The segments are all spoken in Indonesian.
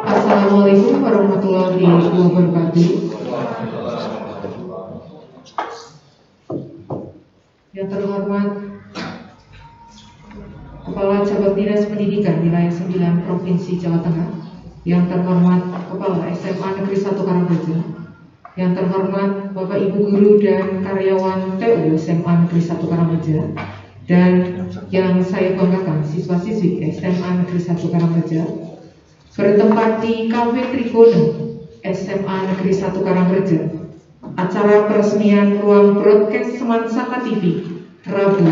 Assalamualaikum warahmatullahi wabarakatuh. Yang terhormat Kepala Cabang Dinas Pendidikan Wilayah 9 Provinsi Jawa Tengah, yang terhormat Kepala SMA Negeri 1 Karangreja, yang terhormat Bapak Ibu Guru dan karyawan TU SMA Negeri 1 Karangreja, dan yang saya banggakan siswa-siswi SMA Negeri 1 Karangreja, bertempat di Cafe Tribuna SMA Negeri 1 Karangreja. Acara peresmian ruang broadcast Semansaka TV Rabu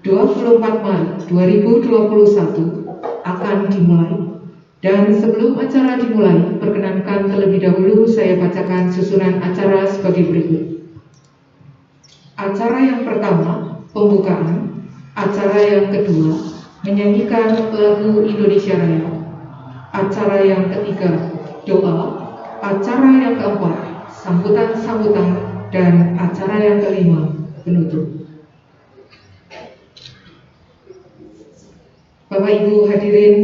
24 Maret 2021 akan dimulai. Dan sebelum acara dimulai, perkenankan terlebih dahulu saya bacakan susunan acara sebagai berikut. Acara yang pertama, pembukaan. Acara yang kedua, menyanyikan lagu Indonesia Raya. Acara yang ketiga, doa. Acara yang keempat, sambutan-sambutan. Dan acara yang kelima, penutup. Bapak Ibu hadirin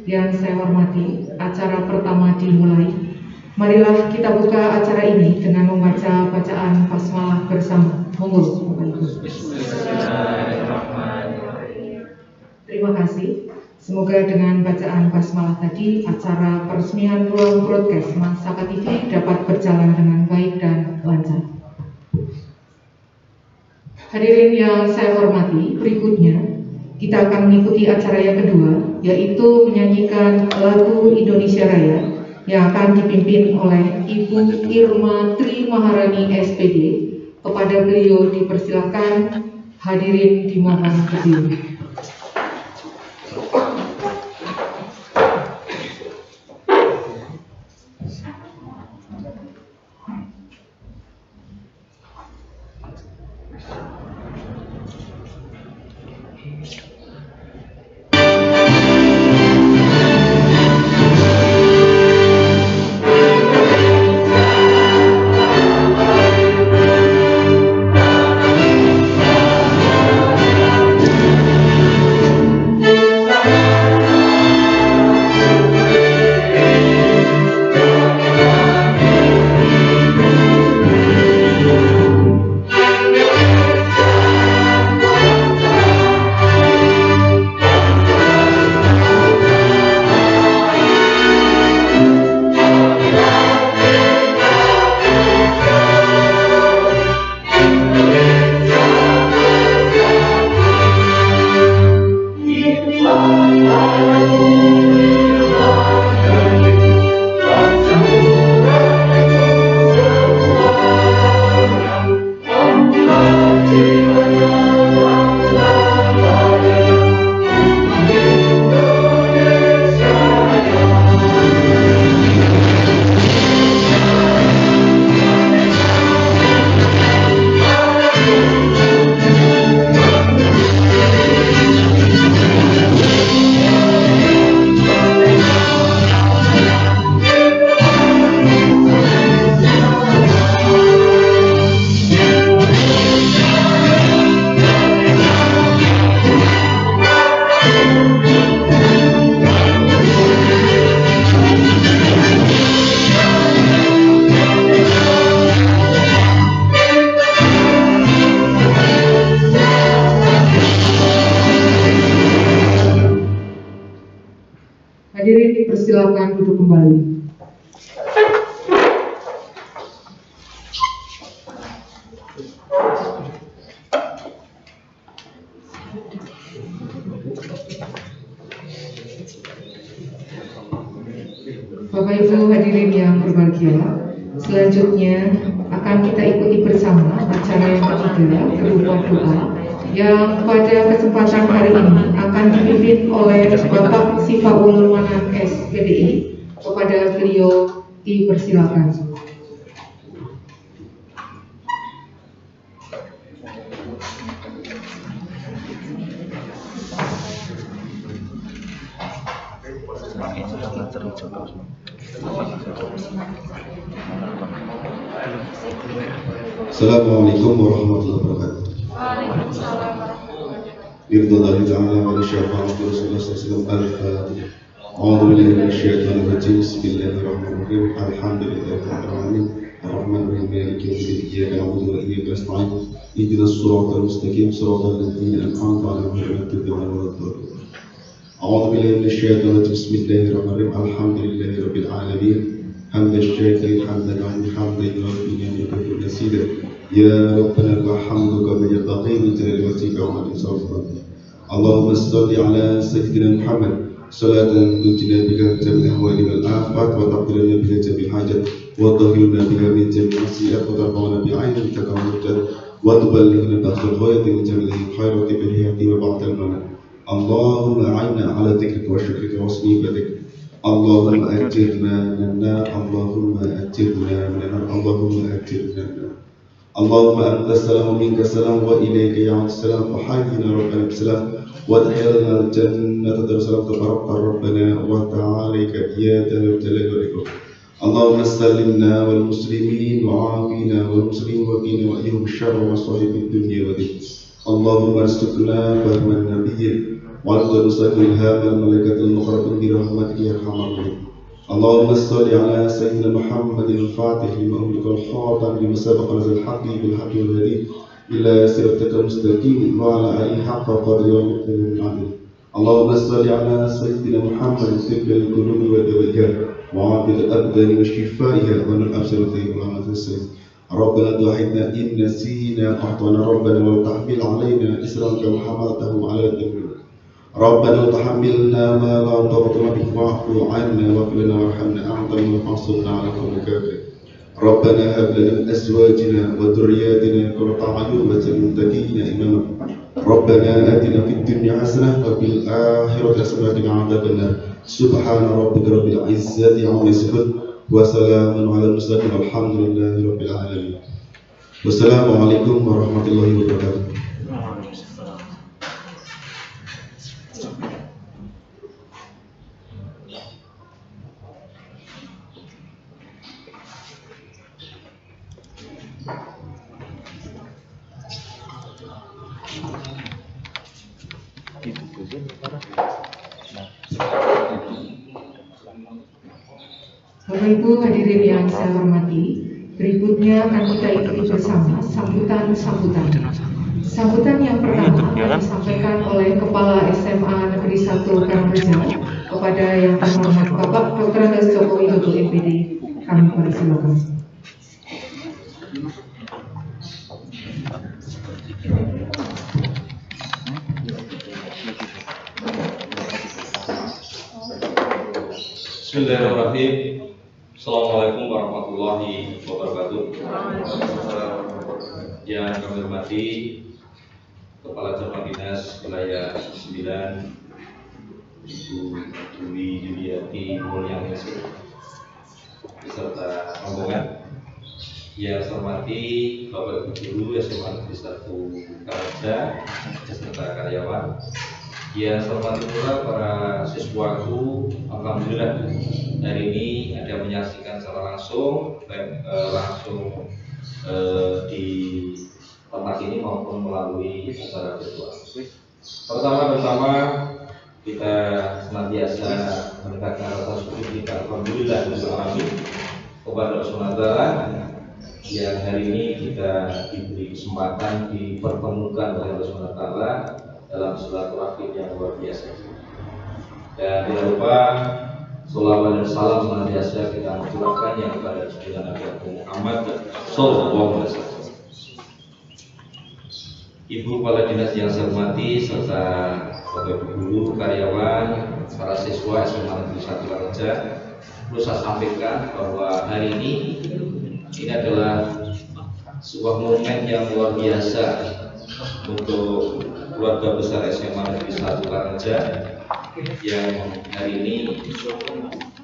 yang saya hormati, acara pertama dimulai. Marilah kita buka acara ini dengan membaca bacaan basmalah bersama. Monggo Bapak Ibu. Terima kasih. Semoga dengan bacaan basmalah tadi, acara peresmian ruang broadcast Semansaka TV dapat berjalan dengan baik dan lancar. Hadirin yang saya hormati, berikutnya kita akan mengikuti acara yang kedua, yaitu menyanyikan lagu Indonesia Raya yang akan dipimpin oleh Ibu Irma Tri Maharani SPD. Kepada beliau dipersilakan, hadirin dimohon berdiri. Hadirin dipersilakan duduk kembali. Bapak Ibu hadirin yang berbahagia, selanjutnya akan kita ikuti bersama acara yang ketiga berupa doa yang pada kesempatan hari ini akan dipimpin oleh Bapak Sifaul Manan SPDI. Kepada beliau dipersilakan. Assalamualaikum warahmatullahi wabarakatuh. Waalaikumsalam warahmatullahi wabarakatuh. أعوذ بالله من الشيطان الرجيم بسم الله الرحمن الرحيم الحمد لله رب العالمين الرحمن الرحيم مالك يوم الدين إياك نعبد وإياك نستعين اهدنا الصراط المستقيم صراط الذين أنعمت عليهم غير المغضوب عليهم ولا الضالين أعوذ بالله من الشيطان الرجيم بسم الله الرحمن الرحيم الحمد لله رب العالمين حمد الشاكرين حمدا حمدا يوافي نعمه ويزيد يا ربنا لك الحمد كما ينبغي لجلال وجهك وعظيم سلطانك اللهم صل على سيدنا محمد صلاة تنجينا بها من جميع الأهوال والآفات وتقضي لنا بها جميع الحاجات وتطهرنا بها من جميع السيئات وترفعنا بعينك كرامة وتبلغنا بأقصى الغاية من جميع الخيرات بالحياة وبعد الممات اللهم أعنا على ذكرك وشكرك وحسن عبادتك اللهم أجرنا من النار اللهم أجرنا من النار اللهم أجرنا من النار اللهم أنت السلام ومنك السلام وإليك يعود السلام وحينا ربنا بالسلام وادخلنا الجنة دار السلام تبارك ربنا وتعاليك يا ذا الجلال والإكرام اللهم سلمنا والمسلمين وعافينا والمسلمين وقنا وإياهم الشر ومصائب الدنيا والدين اللهم ارزقنا فهم النبي وعلى نصرة الهام الملائكة المقربين برحمتك يا أرحم الراحمين اللهم صل على سيدنا محمد الفاتح لما أملك الخاتم لما سبق نزل الحق بالحق والهدي إلى صراطك المستقيم وعلى آله حق قدر ومقدار العظيم اللهم صل على سيدنا محمد طب القلوب ودوائها وعافية الأبدان وشفائها ومن الأبصار وعافية السلام ربنا توحدنا إن نسينا أعطنا ربنا ولا تحمل علينا إسرا كما حملته على الذين ربنا تحملنا ما لا طاقة لنا به واعف عنا واغفر لنا وارحمنا أنت من فانصرنا على القوم الكافرين ربنا هب لنا من أزواجنا وذرياتنا قرة أعين واجعلنا للمتقين إماما ربنا آتنا في الدنيا حسنة وفي الآخرة حسنة وقنا عذاب النار سبحان ربك رب العزة عما يصفون وسلام على المرسلين والحمد لله رب العالمين والسلام عليكم ورحمة الله وبركاته. Bapak Ibu hadirin yang saya hormati, berikutnya akan kita ikuti bersama sambutan yang pertama akan disampaikan oleh Kepala SMA Negeri 1 Karangreja kepada yang terhormat Bapak Dr. Andes Joko Widodo MPD. Kami persilakan. Bismillahirrahmanirrahim. Assalamualaikum warahmatullahi wabarakatuh. Yang kami hormati Kepala Cabang Dinas Wilayah 9 Ibu Dwi Yuliati Mulyaningsih beserta rombongan. Yang saya hormati Bapak Ibu Guru SMA Negeri 1 Karangreja beserta karyawan. Ya, selamat pula para siswaku. Alhamdulillah hari ini ada menyaksikan secara langsung di tempat ini maupun melalui acara virtual. Pertama-tama kita senantiasa menegakkan rasa syukur kita alhamdulillah kepada Allah SWT yang hari ini kita diberi kesempatan dipertemukan oleh Allah SWT dalam silaturahim yang luar biasa. Dan tidak lupa sholawat dan salam senantiasa kita aturkan yang kepada junjungan Nabi Muhammad Sallallahu Alaihi Wasallam. Ibu Kepala Dinas yang saya hormati serta Bapak Ibu Guru, karyawan, para siswa SMA Negeri 1 Karangreja, perlu saya sampaikan bahwa hari ini adalah sebuah momen yang luar biasa untuk keluarga besar SMA Negeri 1 Karangreja yang hari ini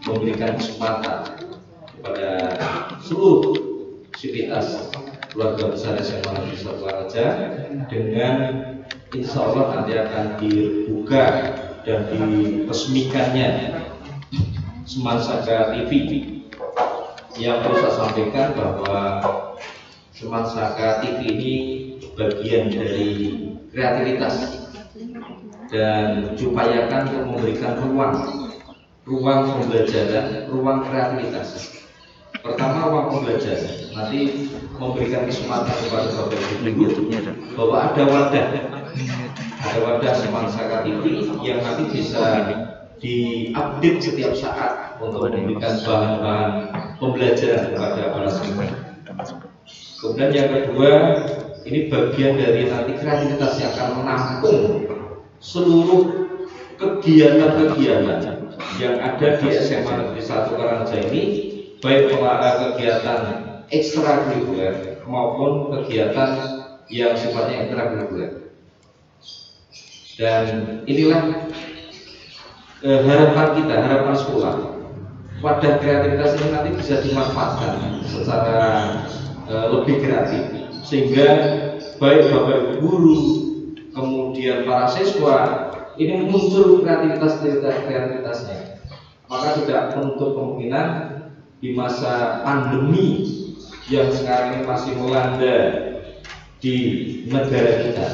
memberikan kesempatan kepada seluruh sivitas keluarga besar SMA Negeri 1 Karangreja dengan insya Allah nanti akan dibuka dan diresmikannya Semansaka TV. Yang perlu saya sampaikan bahwa Semansaka TV ini bagian dari kreativitas dan diupayakan untuk memberikan ruang pembelajaran, ruang kreativitas. Pertama ruang pembelajaran, nanti memberikan kesempatan kepada Bapak Ibu bahwa ada wadah semangsa KTP yang nanti bisa diupdate setiap saat untuk memberikan bahan-bahan pembelajaran kepada para siswa. Kemudian yang kedua, ini bagian dari nanti kreativitas yang akan menampung seluruh kegiatan-kegiatan yang ada di SMA Negeri 1 Karangreja ini, baik kegiatan ekstrakurikuler maupun kegiatan yang sifatnya intrakurikuler. Dan inilah harapan kita, harapan sekolah. Wadah kreativitas ini nanti bisa dimanfaatkan secara lebih kreatif, sehingga baik Bapak Ibu guru, kemudian para siswa ini muncul kreativitasnya. Maka tidak menutup kemungkinan di masa pandemi yang sekarang ini masih melanda di negara kita,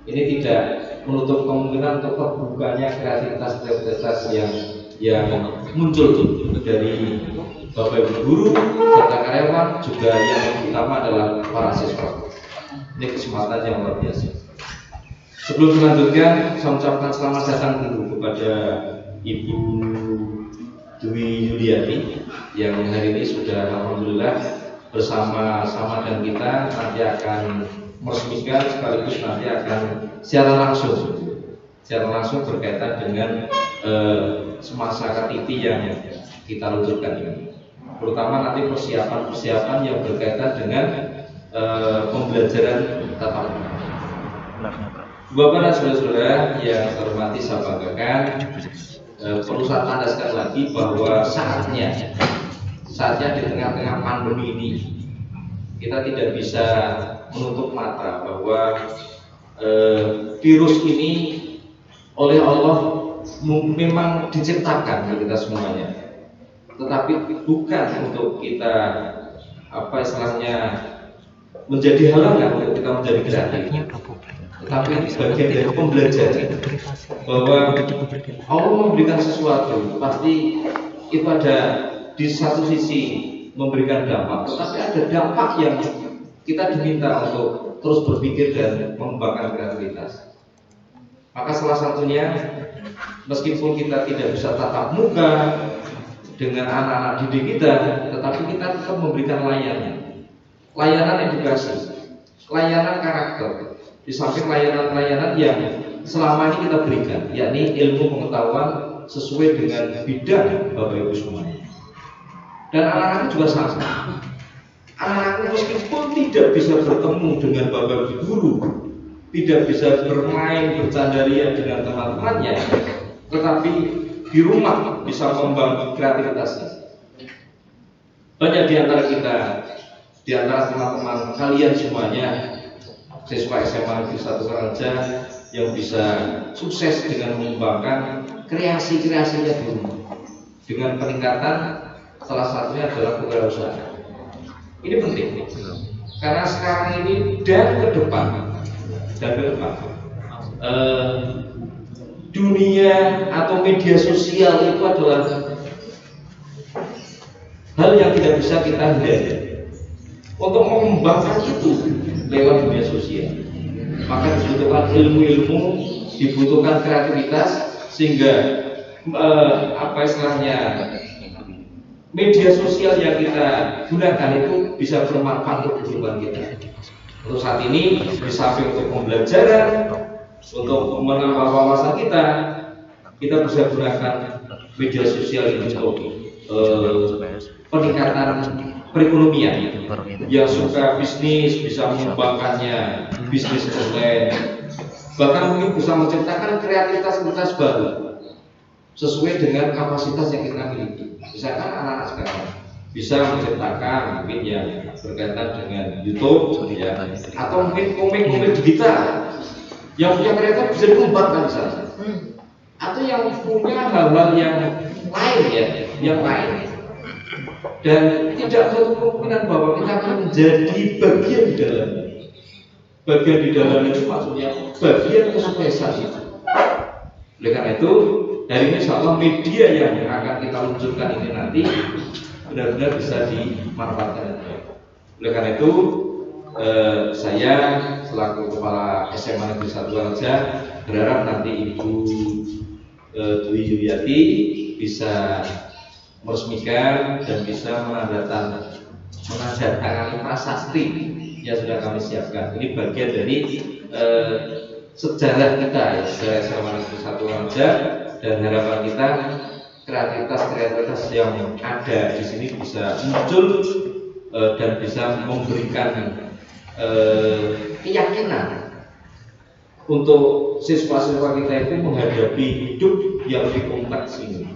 ini tidak menutup kemungkinan untuk terbukanya kreativitas yang muncul dari Bapak Ibu guru serta karyawan, juga yang utama adalah para siswa. Ini kesempatan yang luar biasa. Sebelum dilanjutkan, saya ucapkan selamat datang dulu kepada Ibu Dwi Yuliati yang hari ini sudah alhamdulillah bersama-sama dengan kita, nanti akan meresmikan sekaligus nanti akan secara langsung berkaitan dengan semasa KTP yang kita luncurkan ini. Terutama nanti persiapan yang berkaitan dengan pembelajaran tatap muka. Bapak dan saudara-saudara yang saya hormati, saya banggakan, perlu saya tandaskan lagi bahwa saatnya di tengah-tengah pandemi ini kita tidak bisa menutup mata bahwa virus ini oleh Allah memang diciptakan untuk kita semuanya, tetapi bukan untuk kita menjadi halangan untuk kita menjadi kreatif, tetapi bagian dari pembelajaran bahwa Allah memberikan sesuatu, pasti itu ada di satu sisi memberikan dampak, tetapi ada dampak yang kita diminta untuk terus berpikir dan mengembangkan kreativitas. Maka salah satunya, meskipun kita tidak bisa tatap muka dengan anak-anak didik kita, tetapi kita tetap memberikan layanan edukasi, layanan karakter, di samping layanan yang selama ini kita berikan, yakni ilmu pengetahuan sesuai dengan bidang Bapak Ibu semuanya. Dan anak-anak juga sama. Anak-anak meskipun tidak bisa bertemu dengan Bapak Ibu guru, tidak bisa bermain bercandaria dengan teman-temannya, tetapi di rumah bisa membangun kreativitasnya. Banyak di antara kita, di antara teman-teman kalian semuanya, siswa SMA Negeri 1 Karangreja yang bisa sukses dengan mengembangkan kreasi-kreasinya di rumah dengan peningkatan, salah satunya adalah kewirausahaan. Ini penting karena sekarang ini dan ke depan dunia atau media sosial itu adalah hal yang tidak bisa kita hindari. Untuk mengembangkan itu lewat media sosial, maka dibutuhkan ilmu-ilmu, dibutuhkan kreativitas, sehingga media sosial yang kita gunakan itu bisa bermanfaat untuk kehidupan kita. Untuk saat ini, di samping untuk pembelajaran, untuk menambah wawasan kita bisa gunakan media sosial ini untuk peningkatan perekonomian. Yang suka bisnis bisa mengembangkannya, bisnis online, bahkan mungkin bisa menciptakan kreativitas baru sesuai dengan kapasitas yang kita miliki. Misalkan anak-anak sekarang bisa menciptakan mungkin yang berkaitan dengan YouTube, ya, atau mungkin komik-komik digital yang punya kreatif bisa dikembangkan di sana, atau yang punya hal-hal yang lain, dan tidak menutup kemungkinan bahwa kita akan menjadi bagian di dalamnya. Bagian di dalam itu maksudnya bagian kesuksesan itu. Oleh karena itu, dari ini insya Allah media yang akan kita luncurkan ini nanti benar-benar bisa dimanfaatkan. Oleh karena itu saya selaku Kepala SMA Negeri 1 Raja berharap nanti Ibu Dwi Yuliati bisa meresmikan dan bisa menandatangani prasasti yang sudah kami siapkan. Ini bagian dari sejarah kita ya, sejarah SMA Negeri 1 Raja, dan harapan kita kreativitas yang ada di sini bisa muncul dan bisa memberikan keyakinan untuk siswa-siswa kita itu menghadapi hidup yang lebih kompleks ini.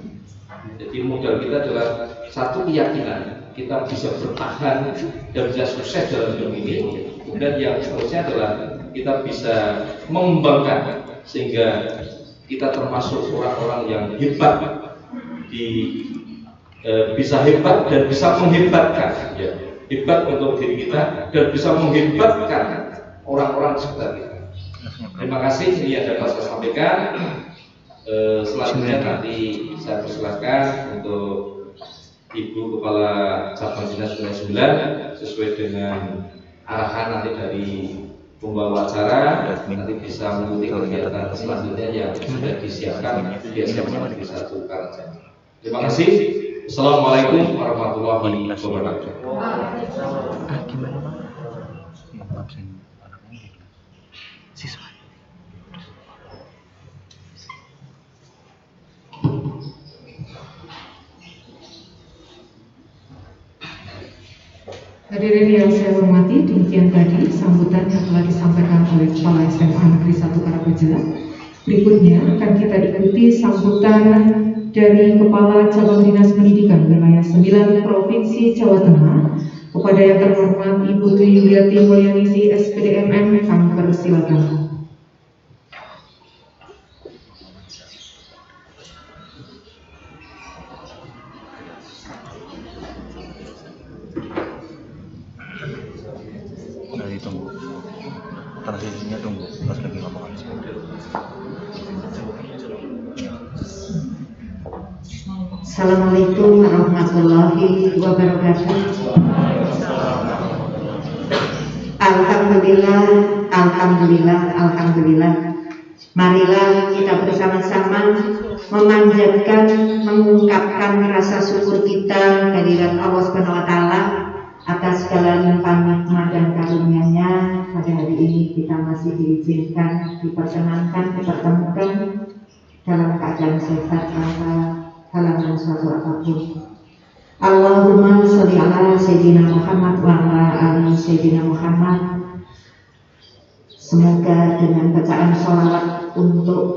Jadi modal kita adalah satu keyakinan kita bisa bertahan dan bisa sukses dalam hidup ini. Kemudian yang seterusnya adalah kita bisa mengembangkan sehingga kita termasuk orang-orang yang hebat bisa hebat dan bisa menghebatkan, ya, hebat untuk diri kita dan bisa menghebatkan orang-orang di sekitar kita. Terima kasih, ini yang dapat saya sampaikan. Selanjutnya nanti saya persilakan untuk Ibu Kepala Cabang Dinas Pendidikan 9 sesuai dengan arahan nanti dari pembawa acara, nanti bisa mengikuti kegiatan selanjutnya yang sudah disiapkan di SMA Negeri 1 Karaja. Terima kasih. Assalamualaikum warahmatullahi wabarakatuh. Gimana Pak? Siswa. Hadirin yang saya hormati, demikian tadi sambutan yang telah disampaikan oleh Kepala SMA Negeri 1 Karangreja. Berikutnya akan kita ikuti sambutan dari Kepala Cabang Dinas Pendidikan Wilayah 9 Provinsi Jawa Tengah kepada yang terhormat Ibu Dwi Yuliati Mulyanisi SPDMM. Kami persilakan. Tunggu, transisinya tunggu, pas lagi ngomong. Assalamualaikum warahmatullahi wabarakatuh. Alhamdulillah, alhamdulillah, alhamdulillah. Marilah kita bersama-sama memanjatkan, mengungkapkan rasa syukur kita kehadirat Allah Subhanahu wa taala atas segala limpahan nikmat dan karunia-Nya. Pada hari ini kita masih diizinkan, diperkenankan, dipertemukan dalam keadaan sehat tanpa halangan suatu apapun. Allahumma sholli ala Sayyidina Muhammad wa ala ali Sayyidina Muhammad. Semoga dengan bacaan sholawat untuk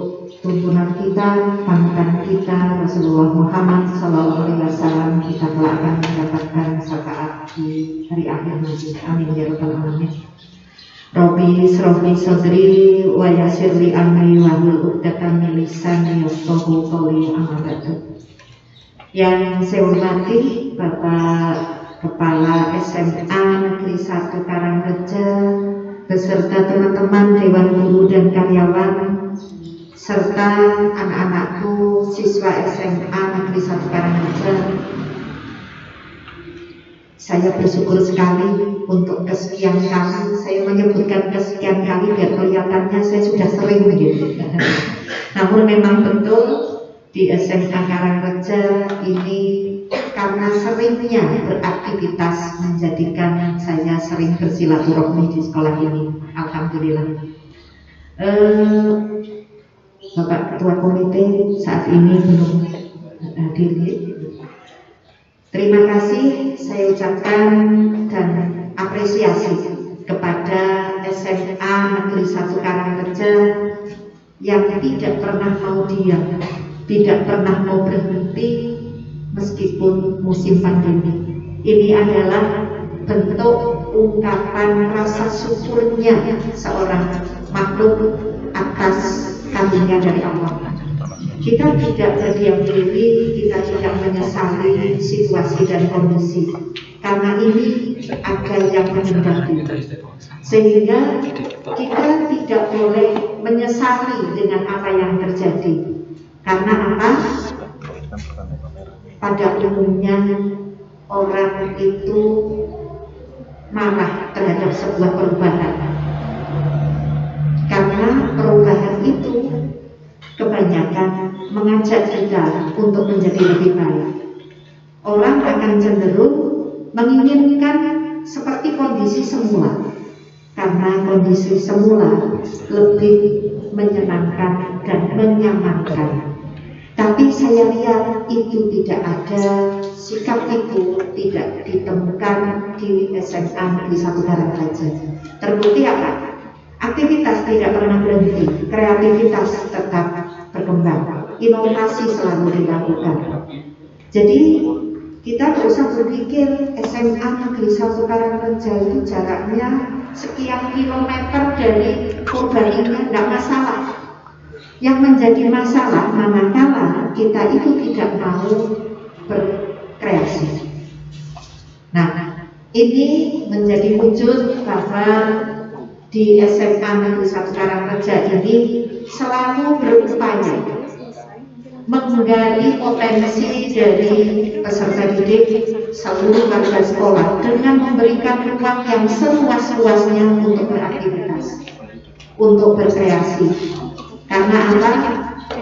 tuntunan kita, panutan kita Rasulullah Muhammad Sallallahu Alaihi Wasallam, kita telah akan mendapatkan syafaat di hari akhir nanti. Amin ya rabbal alamin. Rabbi shrahli sadri wa yassirli amri wahlul 'uqdatam min lisani yafqahu qawli. Amma ba'du. Yang saya hormati Bapak Kepala SMA Negeri 1 Karangreja beserta teman-teman Dewan Guru dan karyawan serta anak-anakku siswa SMA Negeri 1 Karangreja. Saya bersyukur sekali untuk kesekian kali, saya menyebutkan kesekian kali biar kelihatannya saya sudah sering begitu. Namun memang betul di SMA Karangreja ini karena seringnya beraktivitas menjadikan saya sering bersilaturahmi di sekolah ini. Alhamdulillah. Bapak Ketua Komite saat ini belum hadir. Terima kasih saya ucapkan dan apresiasi kepada SMA Negeri 1 Karangreja yang tidak pernah mau diam, tidak pernah mau berhenti meskipun musim pandemi. Ini adalah bentuk ungkapan rasa syukurnya seorang makhluk atas karunia dari Allah. Kita tidak berdiam diri, kita tidak menyesali situasi dan kondisi, karena ini ada yang menghendaki. Sehingga kita tidak boleh menyesali dengan apa yang terjadi. Karena apa? Pada umumnya orang itu marah terhadap sebuah perubahan. Karena perubahan itu kebanyakan mengajak kita untuk menjadi lebih baik. Orang akan cenderung menginginkan seperti kondisi semula, karena kondisi semula lebih menyenangkan dan menyamankan. Tapi saya lihat itu tidak ada, sikap itu tidak ditemukan di SMA Negeri 1 Karangreja. Terbukti apa? Aktivitas tidak pernah berhenti, kreativitas tetap berkembang, inovasi selalu dilakukan. Jadi kita tidak usah berpikir SMA Negeri 1 Karangreja itu jaraknya sekian kilometer dari Purbalingga, tidak masalah. Yang menjadi masalah manakala kita itu tidak mau berkreasi. Nah, ini menjadi wujud bahwa di SMA Negeri 1 Karangreja ini selalu berupaya menggali potensi dari peserta didik seluruh warga sekolah dengan memberikan ruang yang seluas-luasnya untuk beraktivitas, untuk berkreasi. Karena apa?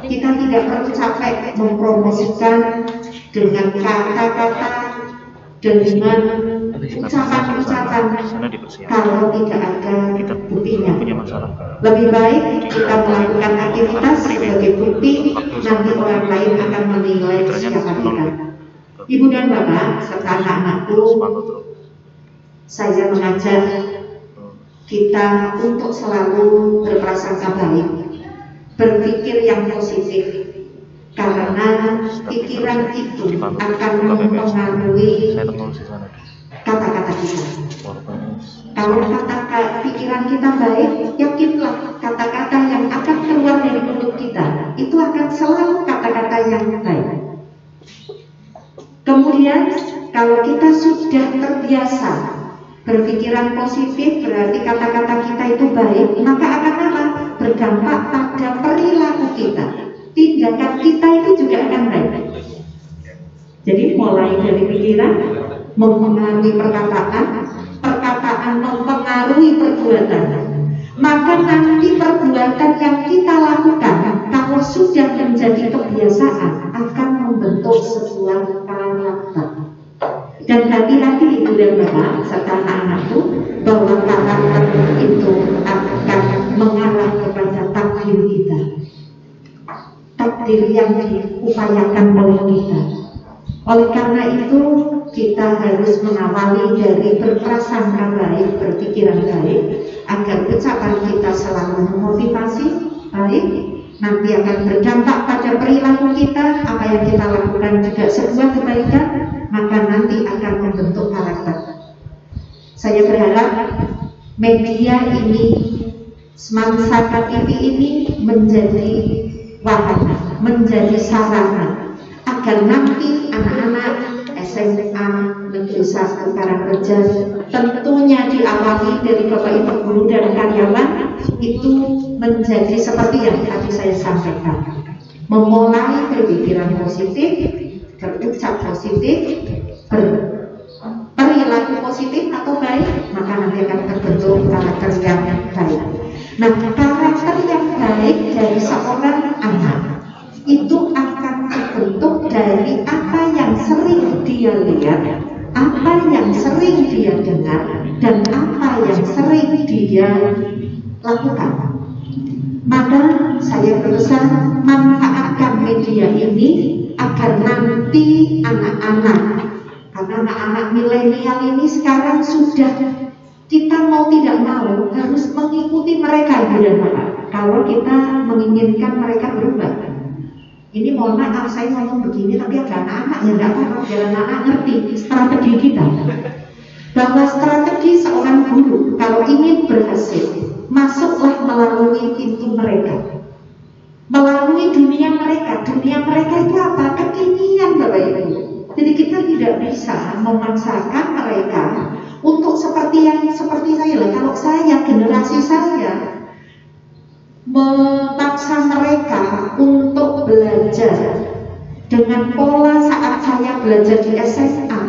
Kita tidak perlu capek mempromosikan dengan kata-kata, dengan ucapan-ucapan kalau tidak ada buktinya. Lebih baik kita melakukan aktivitas sebagai bukti, nanti orang lain akan menilai siapa kita. Ibu dan Bapak serta anak-anakku, saya mengajak kita untuk selalu berprasangka baik, berpikir yang positif, karena pikiran itu akan mempengaruhi kata-kata kita. Kalau pikiran kita baik, yakinlah kata-kata yang akan keluar dari mulut kita itu akan selalu kata-kata yang baik. Kemudian kalau kita sudah terbiasa berpikiran positif, berarti kata-kata kita itu baik, maka akan apa? Berdampak pada perilaku kita. Tindakan kita itu juga akan baik. Jadi mulai dari pikiran mempengaruhi perkataan, perkataan mempengaruhi perbuatan. Maka nanti perbuatan yang kita lakukan kalau sudah menjadi kebiasaan akan membentuk sebuah karakter. Dan hati-hati ibu dan bapak serta anak-anakku bahwa karakter itu akan mengarah kepada takdir kita, takdir yang diupayakan oleh kita. Oleh karena itu kita harus mengawali dari berprasangka baik, berpikiran baik, agar ucapan kita selalu memotivasi baik, nanti akan berdampak pada perilaku kita. Apa yang kita lakukan juga sebuah kebaikan, maka nanti akan membentuk karakter. Saya berharap media ini, Semansaka TV ini menjadi wahana, menjadi sarana agar nanti anak-anak SMA Negeri 1 Karangreja, tentunya diawali dari Bapak Ibu guru dan karyawan, itu menjadi seperti yang tadi saya sampaikan, memulai berpikiran positif, berucap positif, berperilaku positif atau baik, maka nanti akan terbentuk karakter yang baik. Nah, karakter yang baik dari seorang anak itu akan terbentuk dari apa yang sering dia lihat, apa yang sering dia dengar, dan apa yang sering dia lakukan. Maka saya berpesan, manfaatkan media ini agar nanti anak-anak, karena anak-anak milenial ini sekarang sudah, kita mau tidak mau harus mengikuti mereka, ibu dan bapak. Kalau kita menginginkan mereka berubah. Ini mohon maaf saya ngomong begini, tapi ada anak-anak yang tidak apa-apa, biar anak-anak ngerti strategi kita. Bahwa strategi seorang guru kalau ingin berhasil, masuklah melalui pintu mereka, melalui dunia mereka. Dunia mereka itu apa? Kekinian, Bapak Ibu. Jadi kita tidak bisa memaksakan mereka untuk seperti saya lah. Kalau saya, generasi saya memaksa mereka untuk belajar dengan pola saat saya belajar di SMA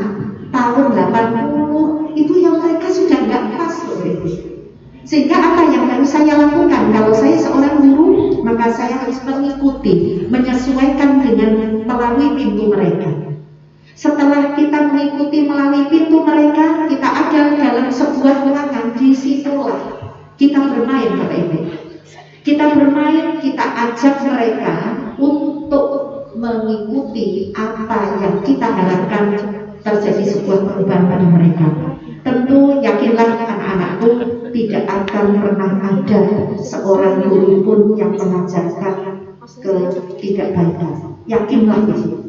tahun 80 itu yang mereka sudah nggak pas loh itu. Sehingga apa yang harus saya lakukan? Kalau saya seorang guru, maka saya harus mengikuti, menyesuaikan dengan melalui pintu mereka. Setelah kita mengikuti melalui pintu mereka, kita ada dalam sebuah ruangan, disitulah kita bermain Bapak Ibu. Kita bermain, kita ajak mereka untuk mengikuti apa yang kita harapkan terjadi sebuah perubahan pada mereka. Tentu yakinlah anak-anakku, tidak akan pernah ada seorang guru pun yang mengajarkan ketidakbaikan. Yakinlah itu.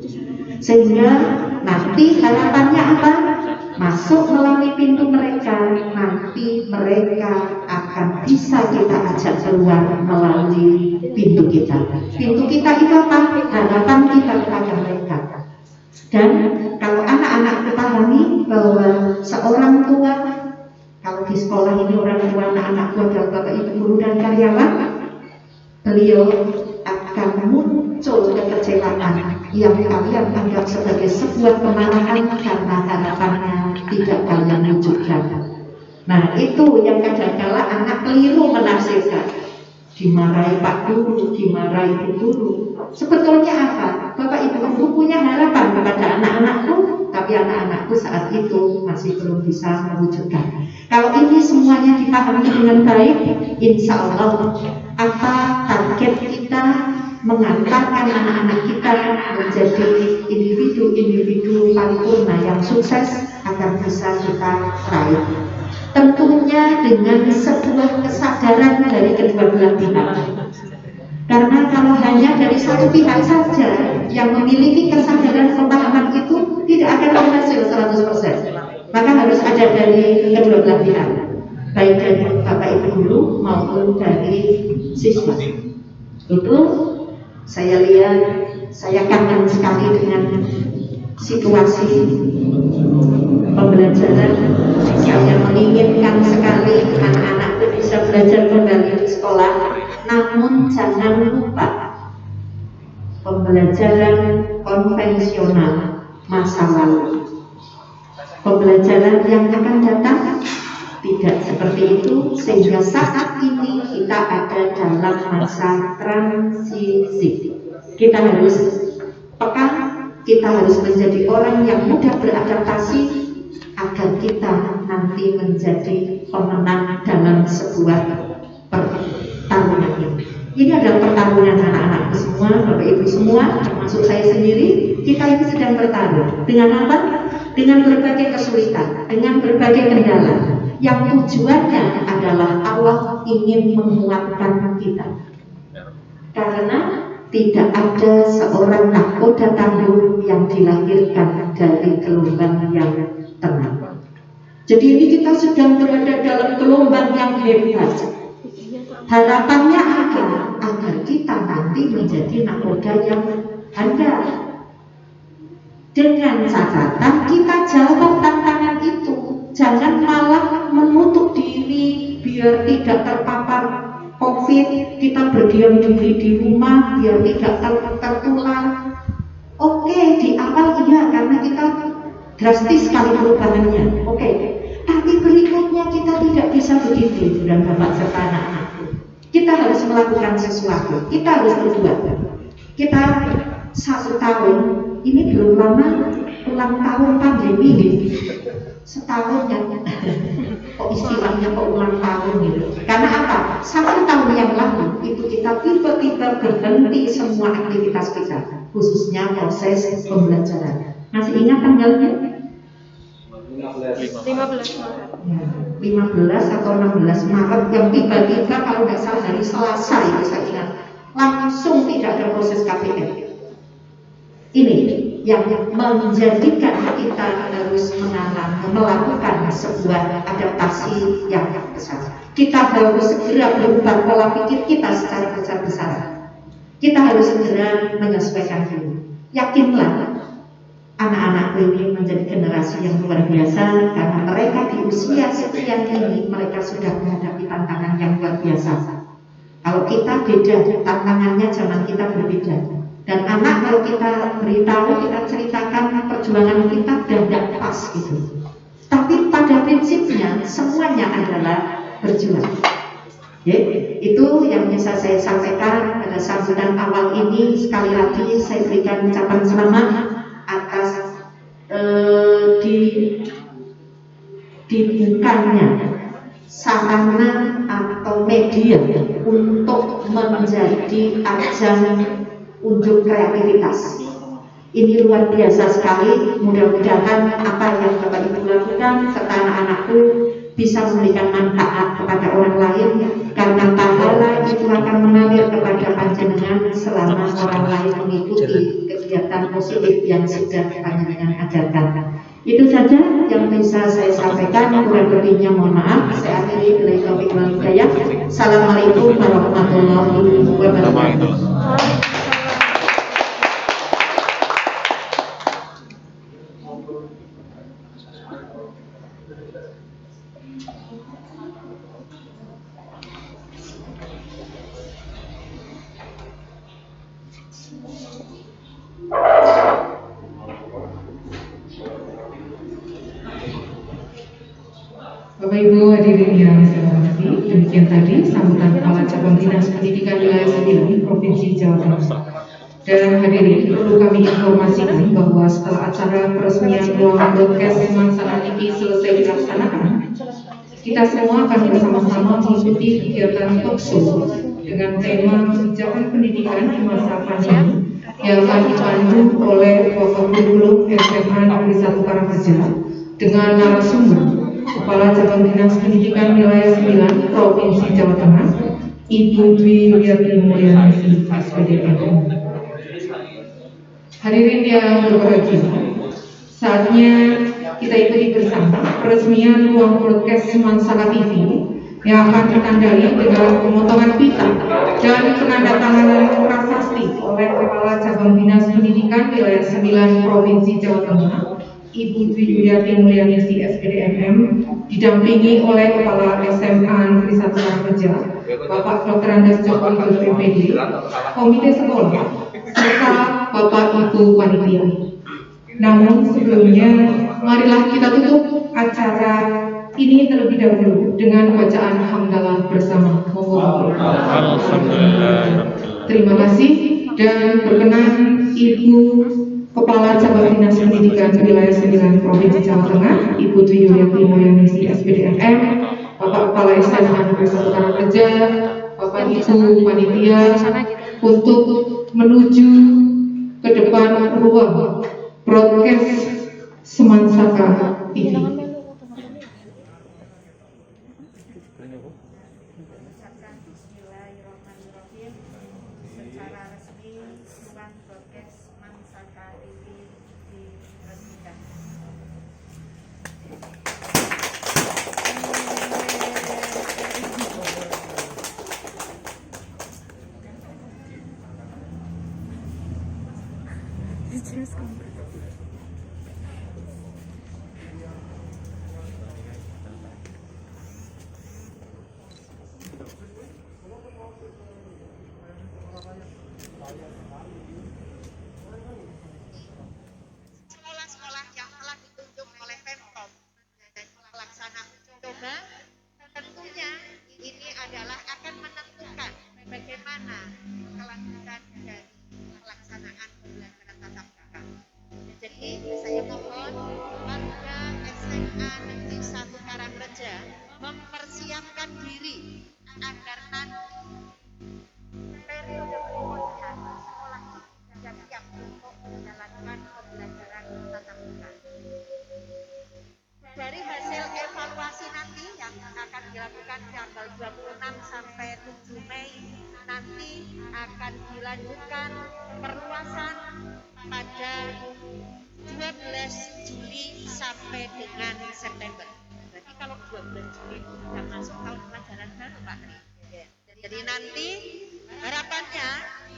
Sehingga nanti harapannya apa? Masuk melalui pintu mereka, nanti mereka akan bisa kita ajak keluar melalui pintu kita. Pintu kita itu apa? Harapan kita kepada mereka. Dan kalau anak-anak pahami bahwa seorang tua, kalau di sekolah ini orang tua anak-anakku adalah bapak ibu guru dan karyawan, beliau akan muncul kekecewaan yang kalian anggap sebagai sebuah kemarahan karena harapannya tidak kalian wujudkan. Nah itu yang kadang-kala anak keliru menafsirkan. Dimarahi Pak Guru, dimarahi Ibu Guru. Sebetulnya apa? Bapak Ibu Guru punya harapan kepada anak-anakku, tapi anak-anakku saat itu masih belum bisa mewujudkan. Kalau ini semuanya dipahami dengan baik, insya Allah apa target kita mengantarkan anak-anak kita menjadi individu-individu paripurna yang sukses akan bisa kita raih. Tentunya dengan sebuah kesadaran dari kedua belah pihak. Karena kalau hanya dari satu pihak saja yang memiliki kesadaran pemahaman itu tidak akan berhasil 100%. Maka harus ada dari kedua belah pihak, baik dari Bapak Ibu guru maupun dari siswa. Itu saya lihat, saya kangen sekali dengan situasi pembelajaran. Saya menginginkan sekali anak-anakku bisa belajar kembali di sekolah. Namun jangan lupa pembelajaran konvensional masa lalu. Pembelajaran yang akan datang tidak seperti itu, sehingga saat ini kita ada dalam masa transisi. Kita harus peka, kita harus menjadi orang yang mudah beradaptasi agar kita nanti menjadi pemenang dalam sebuah pertarungan ini. Ini adalah pertarungan anak-anakku semua, Bapak Ibu semua, termasuk saya sendiri. Kita ini sedang bertarung. Dengan apa? Dengan berbagai kesulitan, dengan berbagai kendala. Yang tujuannya adalah Allah ingin menguatkan kita. Karena tidak ada seorang nahkoda tangguh yang dilahirkan dari gelombang yang tenang. Jadi ini kita sedang berada dalam gelombang yang hebat. Harapannya agar kita nanti menjadi nahkoda yang handal. Dengan catatan kita jawab tantangan itu. Jangan malah menutup diri biar tidak terpapar COVID. Kita berdiam diri di rumah biar tidak tertular. Oke, di awal iya karena kita drastis sekali perubahannya. Oke, tapi berikutnya kita tidak bisa begitu dan Bapak serta anak-anakku. Kita harus melakukan sesuatu. Kita harus berbuat. Kita 1 tahun ini belum lama ulang tahun pandemi ini. Setahun kan? Kok istilahnya kok ulang tahun gitu? Karena apa? 1 tahun yang lalu itu kita tiba-tiba berhenti semua aktivitas kita, khususnya proses pembelajaran. Masih ingat tanggalnya? 15 Maret. 15 atau 16 Maret yang tiba-tiba kalau nggak salah hari Selasa itu saya ingat langsung tidak ada proses KPM. Ini yang menjadikan kita harus melakukan sebuah adaptasi yang besar. Kita harus segera berubah pola pikir kita secara besar-besaran. Kita harus segera menyesuaikan diri. Yakinlah anak-anak ini menjadi generasi yang luar biasa karena mereka di usia sekian ini mereka sudah menghadapi tantangan yang luar biasa. Kalau kita beda, tantangannya zaman kita berbeda. Dan anak kalau kita beritahu, kita ceritakan perjuangan kita dan tidak pas gitu. Tapi pada prinsipnya semuanya adalah berjuang. Ya, itu yang bisa saya sampaikan pada sambutan awal ini. Sekali lagi saya berikan ucapan selamat atas dibukanya sarana atau media untuk menjadi ajang unjuk kreativitas. Ini luar biasa sekali. Mudah-mudahan apa yang Bapak Ibu lakukan serta anak-anakku bisa memberikan manfaat kepada orang lain, karena pahala itu akan mengalir kepada panjenengan selama orang lain mengikuti kegiatan positif yang sudah panjenengan ajarkan. Itu saja yang bisa saya sampaikan, kurang lebihnya mohon maaf. Saya akhiri dari taufiq wal hidayah. Assalamualaikum warahmatullahi wabarakatuh. Bapak Ibu hadirin yang saya hormati, demikian tadi sambutan Kepala Cabang Dinas Pendidikan Wilayah 9 Provinsi Jawa Tengah. Dan hadirin, perlu kami informasikan bahwa setelah acara peresmian ruang broadcast Mansana TV selesai dilaksanakan, kita semua akan bersama-sama mengikuti kegiatan talkshow dengan tema kebijakan pendidikan di masa pandemi yang akan dipandu oleh Bapak Guru SMA Negeri 1 Karangreja dengan narasumber Kepala Cabang Dinas Pendidikan Wilayah 9 Provinsi Jawa Tengah, Ibu Dwi Yuliati Mulyaningsih SPDM. Hadirin yang berbahagia, saatnya kita ikuti bersama peresmian ruang broadcast Mansaka TV yang akan ditandai dengan pemotongan pita dan penandatanganan prasasti oleh Kepala Cabang Dinas Pendidikan Wilayah 9 Provinsi Jawa Tengah, Ibu Dwi Yuliati Mulyaningsih SPDMM, didampingi oleh Kepala SMA Negeri 1 Karangreja, Bapak Dr. Andes Joko Widodo MPD, Komite Sekolah, serta Bapak Ibu Panitia. Namun sebelumnya, marilah kita tutup acara ini terlebih dahulu dengan bacaan hamdalah bersama. Terima kasih, dan berkenan Ibu Kepala Cabang Dinas Pendidikan Wilayah 9 Provinsi Jawa Tengah, Ibu Dwi Yuliati Mulyaningsih SPDMM, Bapak Kepala SMA Negeri 1 Karangreja, Bapak Ibu Panitia, untuk menuju ke depan ruang broadcast Semansaka TV. Sekolah-sekolah yang telah ditunjuk oleh Pemkot dan pelaksana uji coba, tentunya ini adalah akan menentukan bagaimana kelanjutan dari pelaksanaan pembelajaran tatap muka. Jadi saya mohon warga SMA Negeri 1 Karangreja mempersiapkan diri agar nanti periode berikutnya sekolah sudah siap untuk menjalankan pembelajaran tatap muka. Dari hasil evaluasi nanti yang akan dilakukan tanggal 26 sampai 7 Mei, nanti akan dilanjutkan perluasan pada 12 Juli sampai dengan September. Jadi kalau 12 Juli itu sudah masuk tahun pelajaran baru, Pak Tri. Jadi nanti harapannya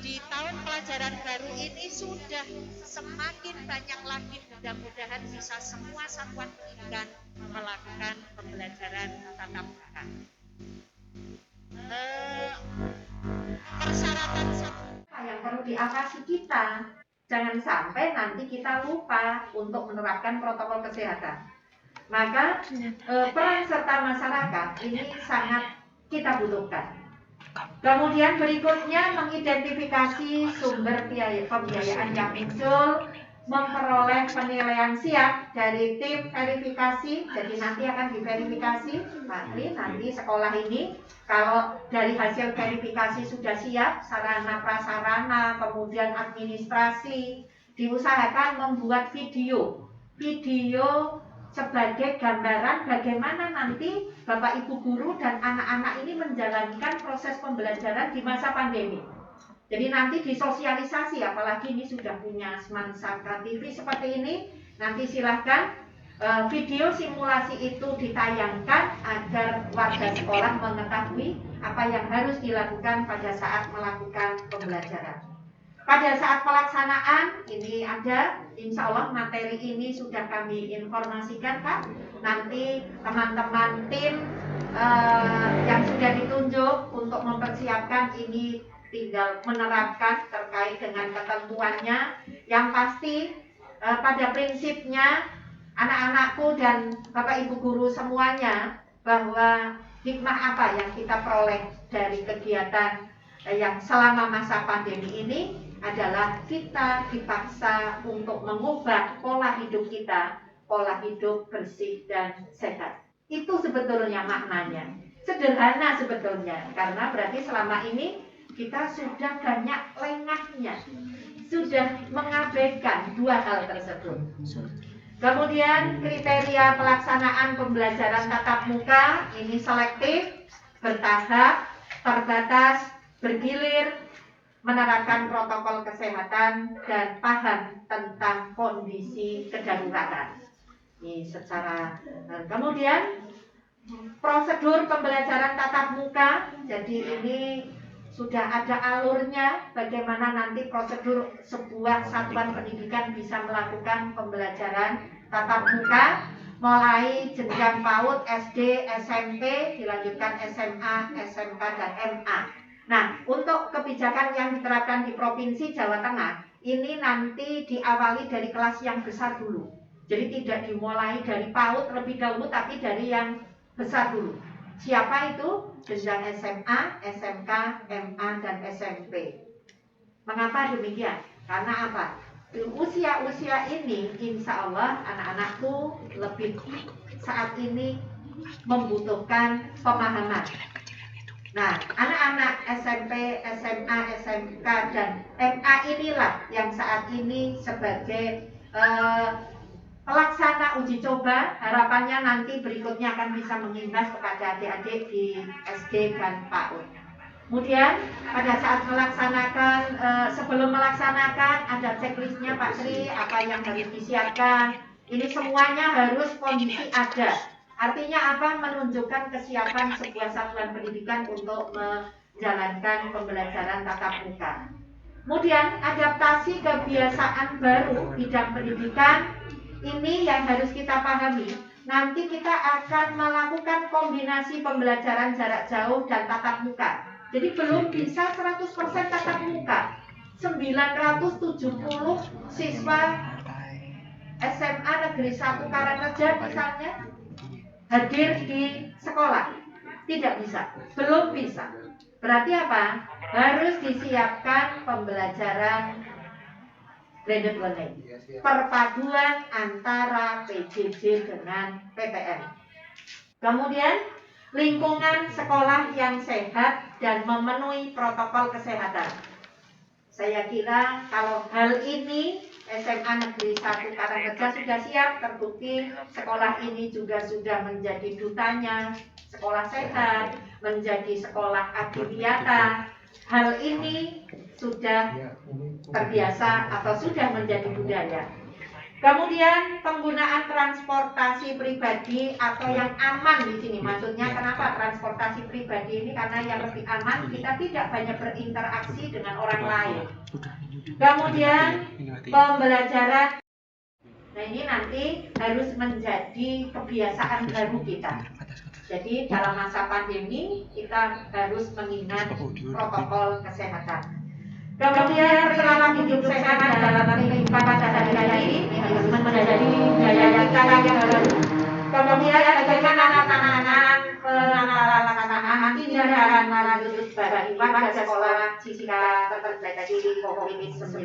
di tahun pelajaran baru ini sudah semakin banyak lagi, mudah-mudahan bisa semua satuan pendidikan melakukan pembelajaran tatap muka. harus diawasi kita. Jangan sampai nanti kita lupa untuk menerapkan protokol kesehatan. Maka peran serta masyarakat ini sangat kita butuhkan. Kemudian berikutnya mengidentifikasi sumber pembiayaan yang muncul, memperoleh penilaian siap dari tim verifikasi. Jadi nanti akan diverifikasi, nanti sekolah ini kalau dari hasil verifikasi sudah siap, sarana prasarana, kemudian administrasi, diusahakan membuat video sebagai gambaran bagaimana nanti Bapak Ibu guru dan anak-anak ini menjalankan proses pembelajaran di masa pandemi. Jadi nanti disosialisasi, apalagi ini sudah punya Smansaka TV seperti ini, nanti silahkan video simulasi itu ditayangkan agar warga sekolah mengetahui apa yang harus dilakukan pada saat melakukan pembelajaran. Pada saat pelaksanaan ini ada, insya Allah materi ini sudah kami informasikan Pak. Nanti teman-teman tim yang sudah ditunjuk untuk mempersiapkan ini tinggal menerapkan terkait dengan ketentuannya. Yang pasti pada prinsipnya anak-anakku dan Bapak Ibu guru semuanya, bahwa hikmah apa yang kita peroleh dari kegiatan yang selama masa pandemi ini adalah kita dipaksa untuk mengubah pola hidup kita, pola hidup bersih dan sehat. Itu sebetulnya maknanya. Sederhana sebetulnya, karena berarti selama ini kita sudah banyak lengahnya, sudah mengabaikan dua hal tersebut. Kemudian kriteria pelaksanaan pembelajaran tatap muka ini selektif, bertahap, terbatas, bergilir, menerapkan protokol kesehatan dan paham tentang kondisi kedaruratan. Ini secara kemudian prosedur pembelajaran tatap muka. Jadi ini sudah ada alurnya bagaimana nanti prosedur sebuah satuan pendidikan bisa melakukan pembelajaran tatap muka, mulai jenjang PAUD, SD, SMP, dilanjutkan SMA, SMK, dan MA. Nah, untuk kebijakan yang diterapkan di Provinsi Jawa Tengah, ini nanti diawali dari kelas yang besar dulu. Jadi tidak dimulai dari PAUD terlebih dahulu, tapi dari yang besar dulu. Siapa itu? Jenjang SMA, SMK, MA, dan SMP. Mengapa demikian? Karena apa? Di usia-usia ini, insya Allah anak-anakku lebih saat ini membutuhkan pemahaman. Nah, anak-anak SMP, SMA, SMK, dan MA inilah yang saat ini sebagai pelaksana uji coba. Harapannya nanti berikutnya akan bisa mengimbas kepada adik-adik di SD dan PAUD. Kemudian pada saat melaksanakan, sebelum melaksanakan ada checklistnya Pak Sri, apa yang harus disiapkan. Ini semuanya harus kondisi ada. Artinya apa? Menunjukkan kesiapan sebuah satuan pendidikan untuk menjalankan pembelajaran tatap muka. Kemudian adaptasi kebiasaan baru bidang pendidikan, ini yang harus kita pahami. Nanti kita akan melakukan kombinasi pembelajaran jarak jauh dan tatap muka. Jadi belum bisa 100% tatap muka. 970 siswa SMA Negeri 1 Karangreja misalnya hadir di sekolah, tidak bisa, belum bisa. Berarti apa? Harus disiapkan pembelajaran blended learning, perpaduan antara PJJ dengan PTM. Kemudian lingkungan sekolah yang sehat dan memenuhi protokol kesehatan. Saya kira kalau hal ini SMA Negeri 1 Karangreja sudah siap, terbukti sekolah ini juga sudah menjadi dutanya sekolah sehat, menjadi sekolah adiwiyata. Hal ini sudah terbiasa atau sudah menjadi budaya. Kemudian penggunaan transportasi pribadi atau yang aman di sini. Maksudnya kenapa transportasi pribadi ini? Karena yang lebih aman, kita tidak banyak berinteraksi dengan orang lain. Kemudian pembelajaran. Nah ini nanti harus menjadi kebiasaan baru kita. Jadi dalam masa pandemi kita harus mengingat protokol kesehatan. Kemudian perilaku hidup sehat dalam kehidupan sehari-hari ini harus menjadi daya kita yang baru. Kemudian bagaimana anak-anak pelaksanaan tindakan lanjut bagi pada sekolah jika terjadi COVID-19.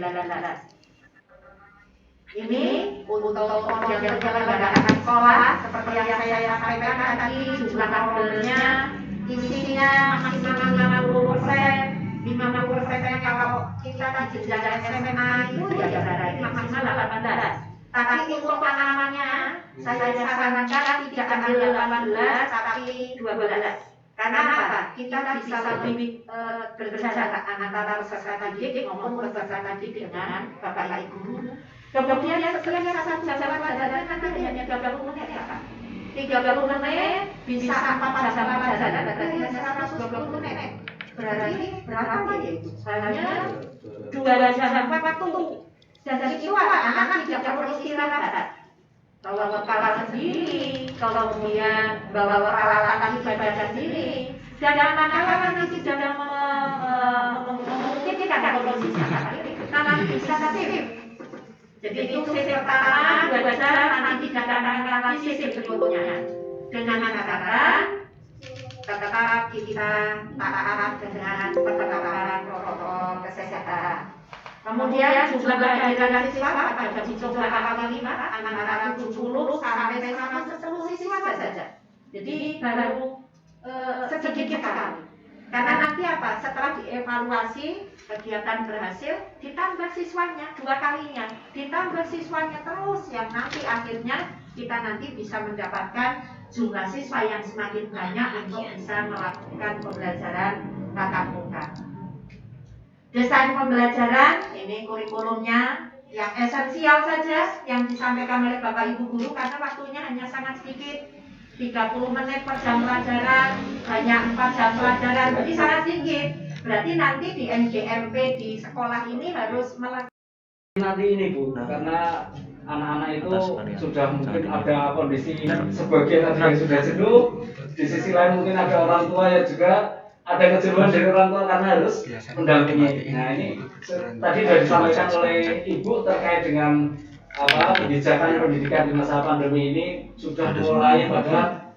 Ini untuk penyelenggaraan sekolah seperti yang saya sampaikan tadi, jumlah ordernya isinya maksimal 50% kalau kita di jenjang SMA itu ya berarti maksimal 18. Tapi untuk pengalamannya saya sarankan tidak ambil 18 tapi 12. Karena apa? Kita bisa lebih berjarak antara peserta didik maupun peserta didik dengan Bapak Ibu. Kemudian setiap satu jam pelajaran nanti hanya 30 menit ya Pak. 30 menit bisa 4 jam pelajaran berarti hanya 120 menit. Berarti berapa ya itu? Hanya 2 jam waktu. Dan itu anak-anak tidak perlu istirahat. Kalau kepala sendiri, kemudian bawa peralatan ibadah sendiri, dan anak-anak nanti sedang memungkinkan kondisi karena bisa aktif. Jadi itu sesi pertama 2 jam nanti datang lagi sesi berikutnya dengan catatan tetap kita taat dengan penerapan protokol kesehatan. Kemudian jumlah kehadiran siswa pada jumlah awal 5 antara 70 sampai 110 siswa saja. Jadi baru sedikit sekali. Karena nanti apa? Setelah dievaluasi kegiatan berhasil, ditambah siswanya 2 kalinya, ditambah siswanya terus yang nanti akhirnya kita nanti bisa mendapatkan jumlah siswa yang semakin banyak untuk bisa melakukan pembelajaran tatap muka. Desain pembelajaran, ini kurikulumnya yang esensial saja yang disampaikan oleh Bapak Ibu Guru karena waktunya hanya sangat sedikit, 30 menit per jam pelajaran, hanya 4 jam pelajaran, jadi sangat sedikit. Berarti nanti di NJMP di sekolah ini harus melakukan nanti ini Bu, karena anak-anak itu sudah mungkin ada kondisi sebagian ada yang sudah jenuh, di sisi lain mungkin ada orang tua yang juga ada kejenuhan dari orang tua karena harus mendampingi. Nah ini tadi sudah disampaikan oleh Ibu terkait dengan kebijakan pendidikan di masa pandemi ini sudah mulai pada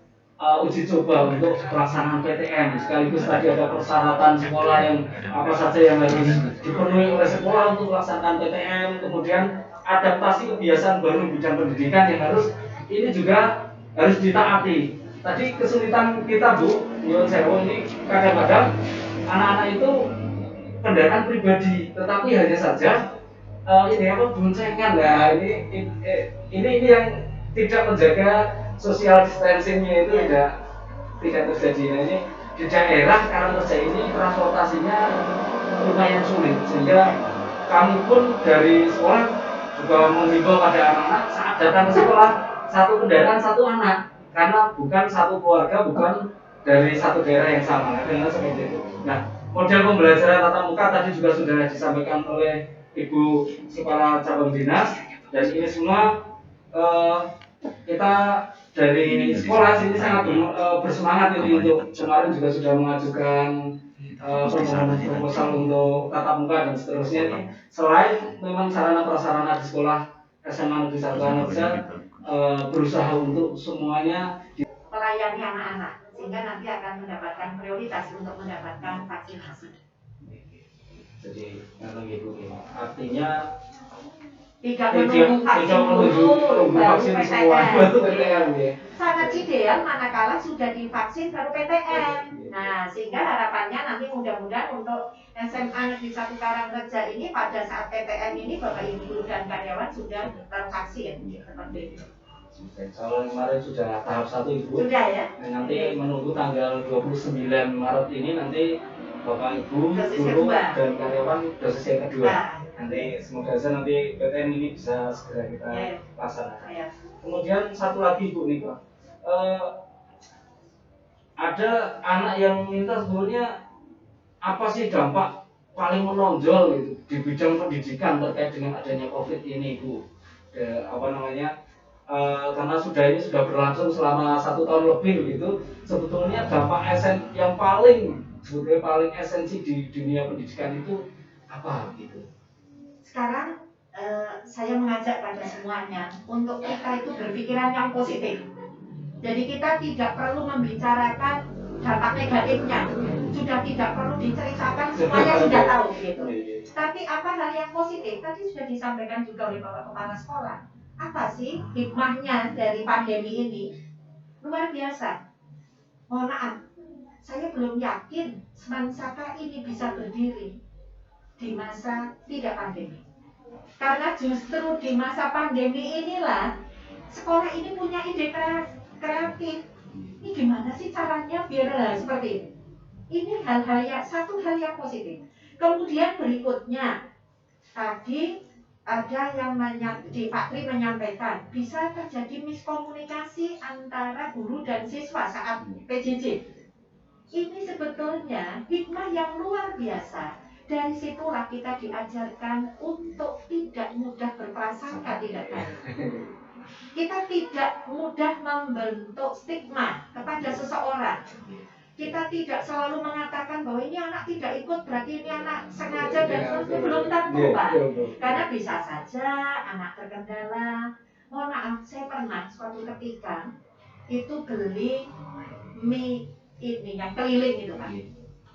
uji coba untuk pelaksanaan PTM. Sekaligus tadi ada persyaratan sekolah yang apa saja yang harus dipenuhi oleh sekolah untuk melaksanakan PTM. Kemudian adaptasi kebiasaan baru bidang pendidikan yang ini juga harus ditaati. Tadi kesulitan kita Bu, nyuwun sewu ini kadang-kadang anak-anak itu kendaraan pribadi, tetapi hanya saja boncengan lah. Ini yang tidak menjaga social distancingnya itu tidak terjadi. Nah ini di daerah karena kerja ini transportasinya lumayan sulit sehingga kami pun dari sekolah juga mengimbau pada anak-anak saat datang ke sekolah 1 kendaraan 1 anak. Karena bukan satu keluarga, bukan dari satu daerah yang sama, dengan seperti itu. Nah, model pembelajaran tatap muka tadi juga sudah disampaikan oleh Ibu Kepala Cabang Dinas, dan ini semua kita dari sekolah sini sangat bersemangat ini untuk kemarin juga sudah mengajukan proposal untuk tatap muka dan seterusnya. Nih. Selain memang sarana prasarana di sekolah SMA Negeri 1 Anarja berusaha untuk semuanya melayani anak-anak sehingga nanti akan mendapatkan prioritas untuk mendapatkan vaksinasi. Jadi artinya 30 vaksin semua itu PTM ya. Sangat ideal manakala sudah divaksin baru PTM. Nah, sehingga harapannya nanti mudah-mudahan untuk SMA Negeri 1 Karangreja ini pada saat PTM ini Bapak Ibu guru dan karyawan sudah tervaksin seperti itu. Kalau kemarin sudah tahap 1 Ibu. Sudah ya. Nanti menunggu tanggal 29 Maret ini nanti Bapak Ibu guru dan karyawan dosis yang kedua. Nah. Nanti semoga saja nanti PTM ini bisa segera kita laksanakan. Kemudian satu lagi Bu nih Pak, ada anak yang minta sebetulnya apa sih dampak paling menonjol gitu di bidang pendidikan terkait dengan adanya COVID ini Bu? Karena ini sudah berlangsung selama 1 tahun lebih gitu, sebetulnya dampak yang paling esensi di dunia pendidikan itu apa gitu. Sekarang saya mengajak pada semuanya untuk kita itu berpikiran yang positif. Jadi kita tidak perlu membicarakan dampak negatifnya, sudah tidak perlu diceritakan, semuanya sudah tahu gitu. Tapi apa hal yang positif? Tadi sudah disampaikan juga oleh Bapak Kepala Sekolah. Apa sih hikmahnya dari pandemi ini? Luar biasa. Mohon maaf, saya belum yakin Semansaka ini bisa berdiri di masa tidak pandemi. Karena justru di masa pandemi inilah sekolah ini punya ide kreatif. Ini gimana sih caranya biar seperti ini? Ini satu hal yang positif. Kemudian berikutnya, tadi ada yang di Pak Tri menyampaikan bisa terjadi miskomunikasi antara guru dan siswa saat PJJ. Ini sebetulnya hikmah yang luar biasa. Dari situlah kita diajarkan untuk tidak mudah berprasangka tidak baik. Kita tidak mudah membentuk stigma kepada seseorang. Kita tidak selalu mengatakan bahwa ini anak tidak ikut berarti ini anak sengaja dan belum tentu, Pak. Karena bisa saja anak terkendala. Mohon maaf, saya pernah suatu ketika itu beli mie ini yang keliling itu, Pak.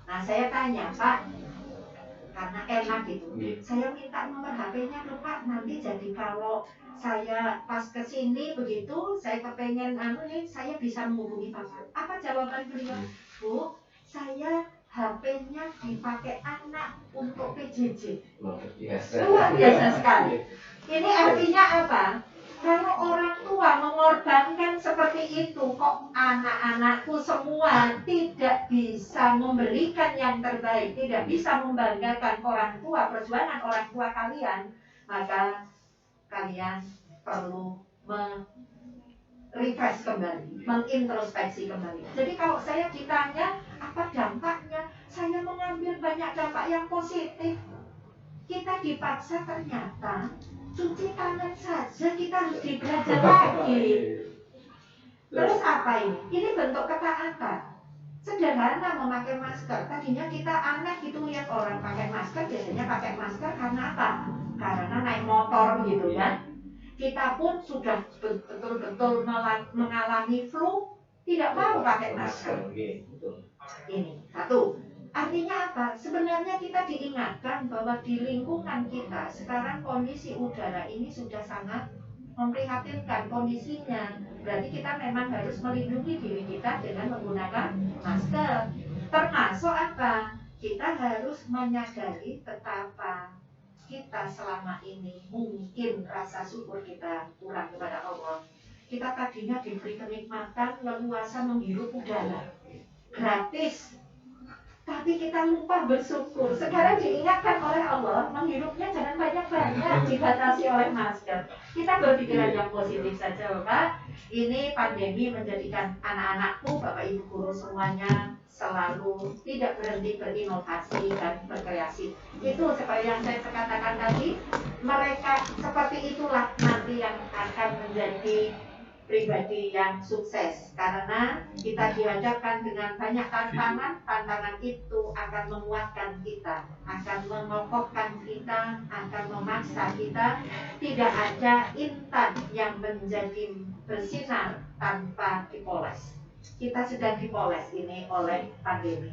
Nah, saya tanya, Pak, karena enak gitu. Saya minta nomor HP-nya loh, Pak. Nanti jadi kalau saya pas kesini begitu, saya kepengen saya bisa menghubungi Bapak. Apa jawaban beliau? Bu, saya HP-nya dipakai anak untuk PJJ. Luar biasa sekali. Ini artinya apa? Kalau orang tua mengorbankan seperti itu, kok anak-anakku semua tidak bisa memberikan yang terbaik, tidak bisa membanggakan orang tua, perjuangan orang tua kalian, maka kalian perlu refresh kembali, mengintrospeksi kembali. Jadi kalau saya ditanya apa dampaknya, saya mengambil banyak dampak yang positif. Kita dipaksa ternyata cuci tangan saja kita harus belajar lagi. Terus apa ini? Ini bentuk ketaatan. Sederhana memakai masker. Tadinya kita aneh gitu lihat orang pakai masker, biasanya pakai masker karena apa? Karena naik motor gitu kan. Kita pun sudah betul-betul mengalami flu, tidak mau pakai masker. Ini satu. Artinya apa? Sebenarnya kita diingatkan bahwa di lingkungan kita sekarang kondisi udara ini sudah sangat memprihatinkan kondisinya. Berarti kita memang harus melindungi diri kita dengan menggunakan masker. Termasuk apa? Kita harus menyadari betapa kita selama ini mungkin rasa syukur kita kurang kepada Allah. Kita tadinya diberi kenikmatan leluasa menghirup udara gratis, tapi kita lupa bersyukur. Sekarang diingatkan oleh Allah, menghirupnya jangan banyak-banyak, dibatasi oleh masker. Kita berpikiran yang positif saja, Bapak. Ini pandemi menjadikan anak-anakku, Bapak Ibu guru semuanya selalu tidak berhenti berinovasi dan berkreasi. Itu seperti yang saya katakan tadi, mereka seperti itulah nanti yang akan menjadi pribadi yang sukses, karena kita dihadapkan dengan banyak tantangan. Tantangan itu akan menguatkan kita, akan mengokohkan kita, akan memaksa kita. Tidak ada intan yang menjadi bersinar tanpa dipoles. Kita sedang dipoles ini oleh pandemi.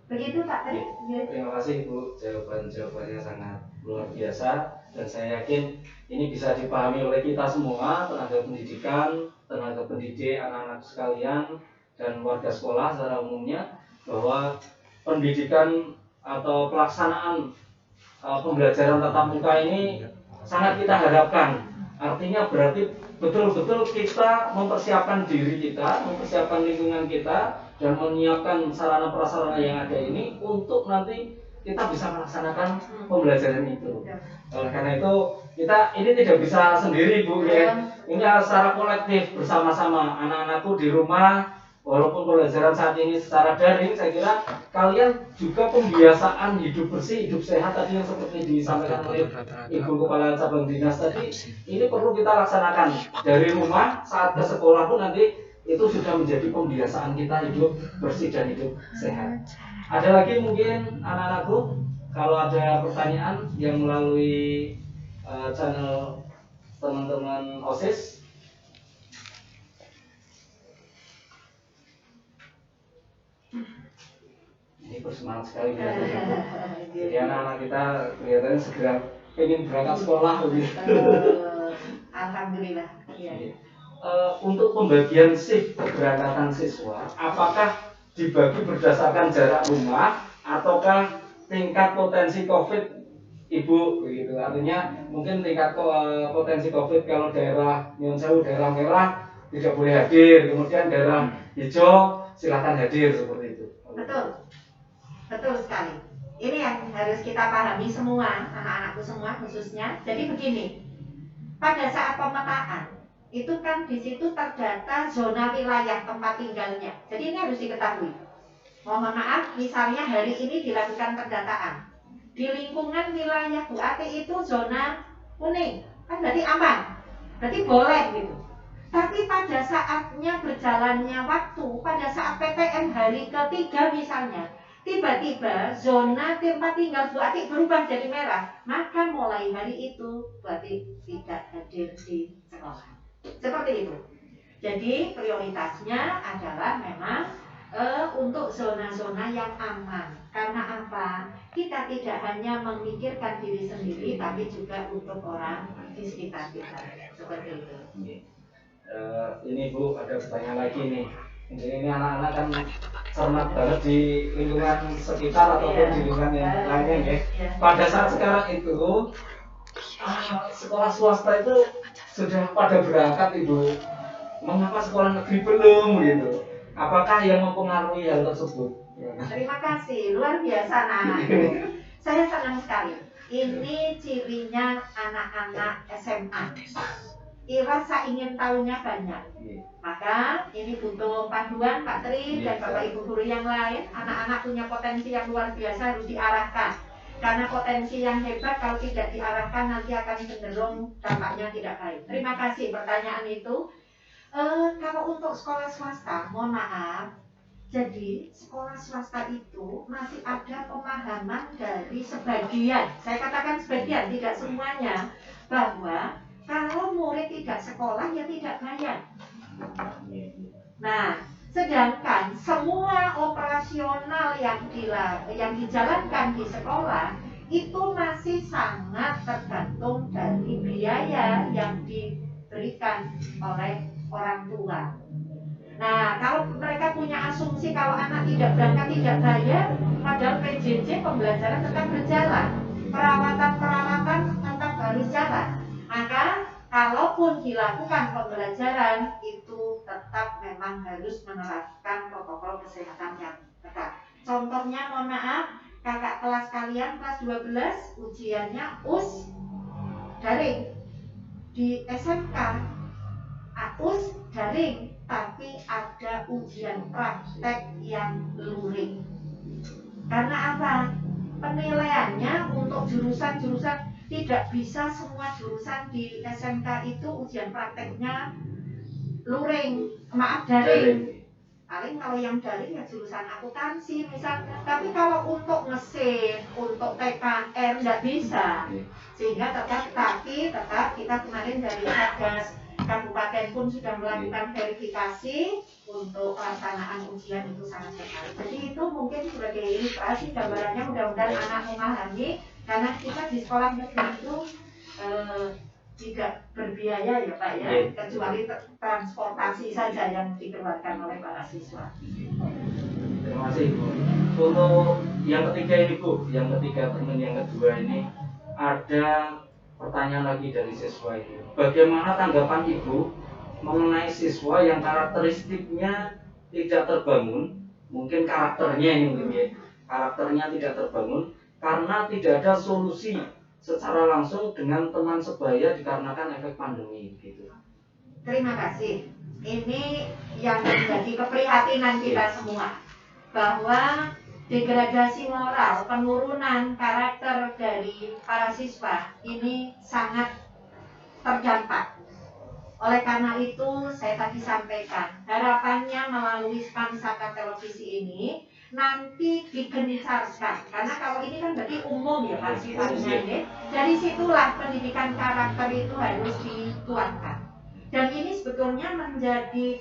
Begitu Pak tadi. Terima kasih Bu, jawabannya sangat luar biasa, dan saya yakin ini bisa dipahami oleh kita semua, tenaga pendidikan, tenaga pendidik, anak-anak sekalian, dan warga sekolah secara umumnya, bahwa pendidikan atau pelaksanaan pembelajaran tatap muka ini sangat kita harapkan. Artinya berarti betul-betul kita mempersiapkan diri kita, mempersiapkan lingkungan kita, dan menyiapkan sarana prasarana yang ada ini untuk nanti kita bisa melaksanakan pembelajaran itu. Oleh karena itu kita ini tidak bisa sendiri Bu ya. Ini harus secara kolektif bersama-sama. Anak-anakku di rumah, walaupun pembelajaran saat ini secara daring, saya kira kalian juga pembiasaan hidup bersih, hidup sehat tadi yang seperti disampaikan oleh Ibu Kepala Cabang Dinas tadi, ini perlu kita laksanakan dari rumah. Saat ke sekolah pun nanti itu sudah menjadi pembiasaan kita hidup bersih dan hidup sehat. Ada lagi mungkin anak-anakku? kalau ada pertanyaan yang melalui channel teman-teman OSIS. Ini bersemangat sekali kelihatannya. Jadi anak-anak kita kelihatannya segera ingin berangkat sekolah begitu. Alhamdulillah. Iya. Untuk pembagian shift keberangkatan siswa, apakah dibagi berdasarkan jarak rumah ataukah tingkat potensi COVID, Ibu? Begitu. Artinya mungkin tingkat potensi COVID kalau daerah Nyon Sewu, daerah merah tidak boleh hadir, kemudian daerah hijau silakan hadir seperti itu. Betul. Betul sekali. Ini yang harus kita pahami semua, anak-anakku semua khususnya. Jadi begini, pada saat pemetaan itu kan di situ terdata zona wilayah tempat tinggalnya. Jadi ini harus diketahui. Mohon maaf, misalnya hari ini dilakukan pendataan di lingkungan wilayah Bu Ati itu zona kuning, kan berarti aman, berarti boleh gitu. Tapi pada saatnya berjalannya waktu, pada saat PTM hari ketiga misalnya, tiba-tiba zona tempat tinggal Bu Ati berubah jadi merah, maka mulai hari itu Bu Ati tidak hadir di sekolah. Seperti itu. Jadi prioritasnya adalah memang untuk zona-zona yang aman. Karena apa? Kita tidak hanya memikirkan diri sendiri, tapi juga untuk orang di sekitar kita. Seperti itu. Ini Bu, ada pertanyaan lagi nih. Ini anak-anak kan cermat banget di lingkungan sekitar ataupun di lingkungan yang lainnya ya. Pada saat sekarang itu sekolah swasta itu sudah pada berangkat Ibu. Mengapa sekolah negeri belum gitu? Apakah yang mempengaruhi hal tersebut? Terima kasih, luar biasa anak-anak ini. Saya senang sekali. Ini cirinya anak-anak SMA. Rasa ingin tahunya banyak. Maka ini butuh panduan Pak Tri dan Bapak Ibu guru yang lain. Anak-anak punya potensi yang luar biasa, harus diarahkan. Karena potensi yang hebat kalau tidak diarahkan nanti akan cenderung dampaknya tidak baik. Terima kasih pertanyaan itu. Kalau untuk sekolah swasta, mohon maaf. Jadi sekolah swasta itu masih ada pemahaman dari sebagian, saya katakan sebagian, tidak semuanya, bahwa kalau murid tidak sekolah ya tidak bayar. Nah, sedangkan semua operasional yang dijalankan di sekolah itu masih sangat tergantung dari biaya yang diberikan oleh orang tua. Nah, kalau mereka punya asumsi kalau anak tidak berangkat tidak bayar, padahal PJJ pembelajaran tetap berjalan, perawatan tetap harus jalan. Maka kalaupun dilakukan pembelajaran itu tetap memang harus menerapkan protokol kesehatan yang ketat. Contohnya, mohon maaf, kakak kelas kalian kelas 12 ujiannya US daring. Di SMK US daring, tapi ada ujian praktek yang luring. Karena apa? Penilaiannya untuk jurusan-jurusan tidak bisa semua jurusan di SMK itu ujian prakteknya luring, daring. Paling kalau yang daring ya jurusan akuntansi misalnya. Tapi kalau untuk mesin, untuk TKR nggak bisa. Sehingga tetap kita kemarin dari Satgas Kabupaten pun sudah melakukan verifikasi untuk pelaksanaan ujian itu sangat ketat. Jadi itu mungkin sebagai ilustrasi gambarannya, mudah-mudahan anak memahami. Karena kita di sekolah negeri itu tidak berbiaya ya Pak ya, kecuali transportasi saja yang dikeluarkan oleh para siswa. Terima kasih Bu. Untuk yang ketiga ini Bu, teman yang kedua ini ada pertanyaan lagi dari siswa itu. Bagaimana tanggapan Ibu mengenai siswa yang karakteristiknya tidak terbangun, mungkin karakternya tidak terbangun karena tidak ada solusi secara langsung dengan teman sebaya dikarenakan efek pandemi gitu. Terima kasih. Ini yang menjadi keprihatinan kita semua, bahwa degradasi moral, penurunan karakter dari para siswa ini sangat terdampak. Oleh karena itu, saya tadi sampaikan, harapannya melalui Spansaka televisi ini, nanti digencarkan. Karena kalau ini kan berarti umum ya Pak sifatnya. Dari situlah pendidikan karakter itu harus dikuatkan. Dan ini sebetulnya menjadi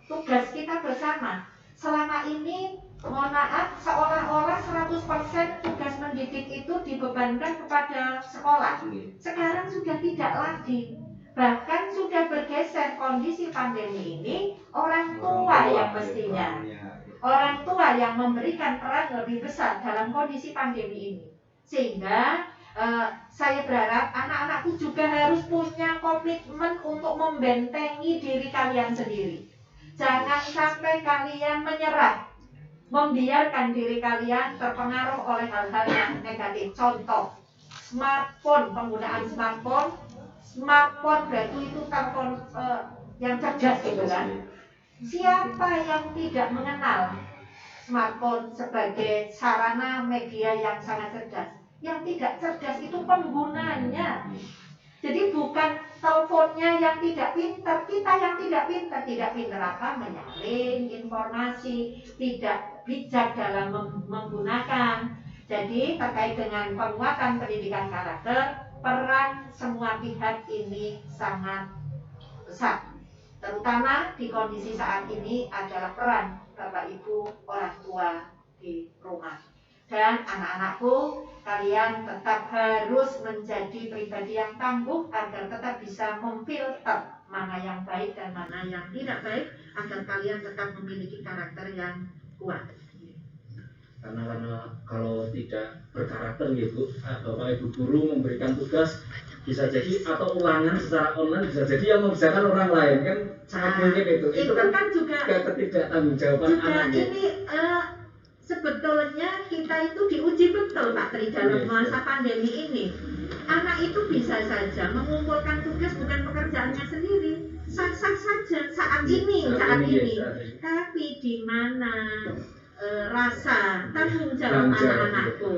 tugas kita bersama. Selama ini, mohon maaf, seolah-olah 100% tugas mendidik itu dibebankan kepada sekolah. Sekarang sudah tidak lagi. Bahkan sudah bergeser kondisi pandemi ini, orang tua yang mestinya. Orang tua yang memberikan peran lebih besar dalam kondisi pandemi ini. Sehingga saya berharap anak-anakku juga harus punya komitmen untuk membentengi diri kalian sendiri. Jangan sampai kalian menyerah, membiarkan diri kalian terpengaruh oleh hal-hal yang negatif. Contoh, smartphone, penggunaan smartphone. Smartphone berarti itu telepon yang cerdas gitu kan. Siapa yang tidak mengenal smartphone sebagai sarana media yang sangat cerdas? Yang tidak cerdas itu penggunanya. Jadi bukan teleponnya yang tidak pintar, kita yang tidak pintar apa? Menyaring informasi, tidak bijak dalam menggunakan. Jadi terkait dengan penguatan pendidikan karakter, peran semua pihak ini sangat besar. Terutama di kondisi saat ini adalah peran Bapak Ibu orang tua di rumah. Dan anak-anakku, kalian tetap harus menjadi pribadi yang tangguh agar tetap bisa memfilter mana yang baik dan mana yang tidak baik, agar kalian tetap memiliki karakter yang kuat. Karena kalau tidak berkarakter gitu, Bapak Ibu guru memberikan tugas bisa jadi atau ulangan secara online bisa jadi yang mengerjakan orang lain kan sangat mungkin itu kan juga ketidaktanggungjawaban anak ini sebetulnya kita itu diuji betul Pak Tri dalam masa pandemi ini. Anak itu bisa saja mengumpulkan tugas bukan pekerjaannya sendiri, sah-sah saja saat ini. Tapi di mana rasa tanggung jawab anak-anakku?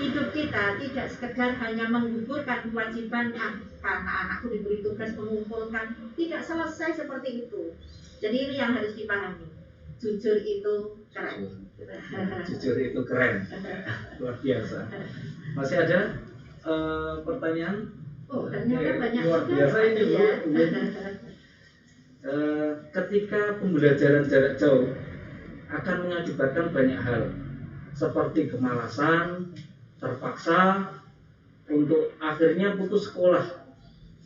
Hidup kita tidak sekedar hanya menggugurkan kewajiban karena anakku diberi tugas mengumpulkan, tidak selesai seperti itu. Jadi ini yang harus dipahami. Jujur itu keren. Jujur itu keren. Luar biasa. Masih ada pertanyaan? Oh, ternyata banyak luar biasa ini Bu. Ketika pembelajaran jarak jauh akan mengakibatkan banyak hal seperti kemalasan, terpaksa untuk akhirnya putus sekolah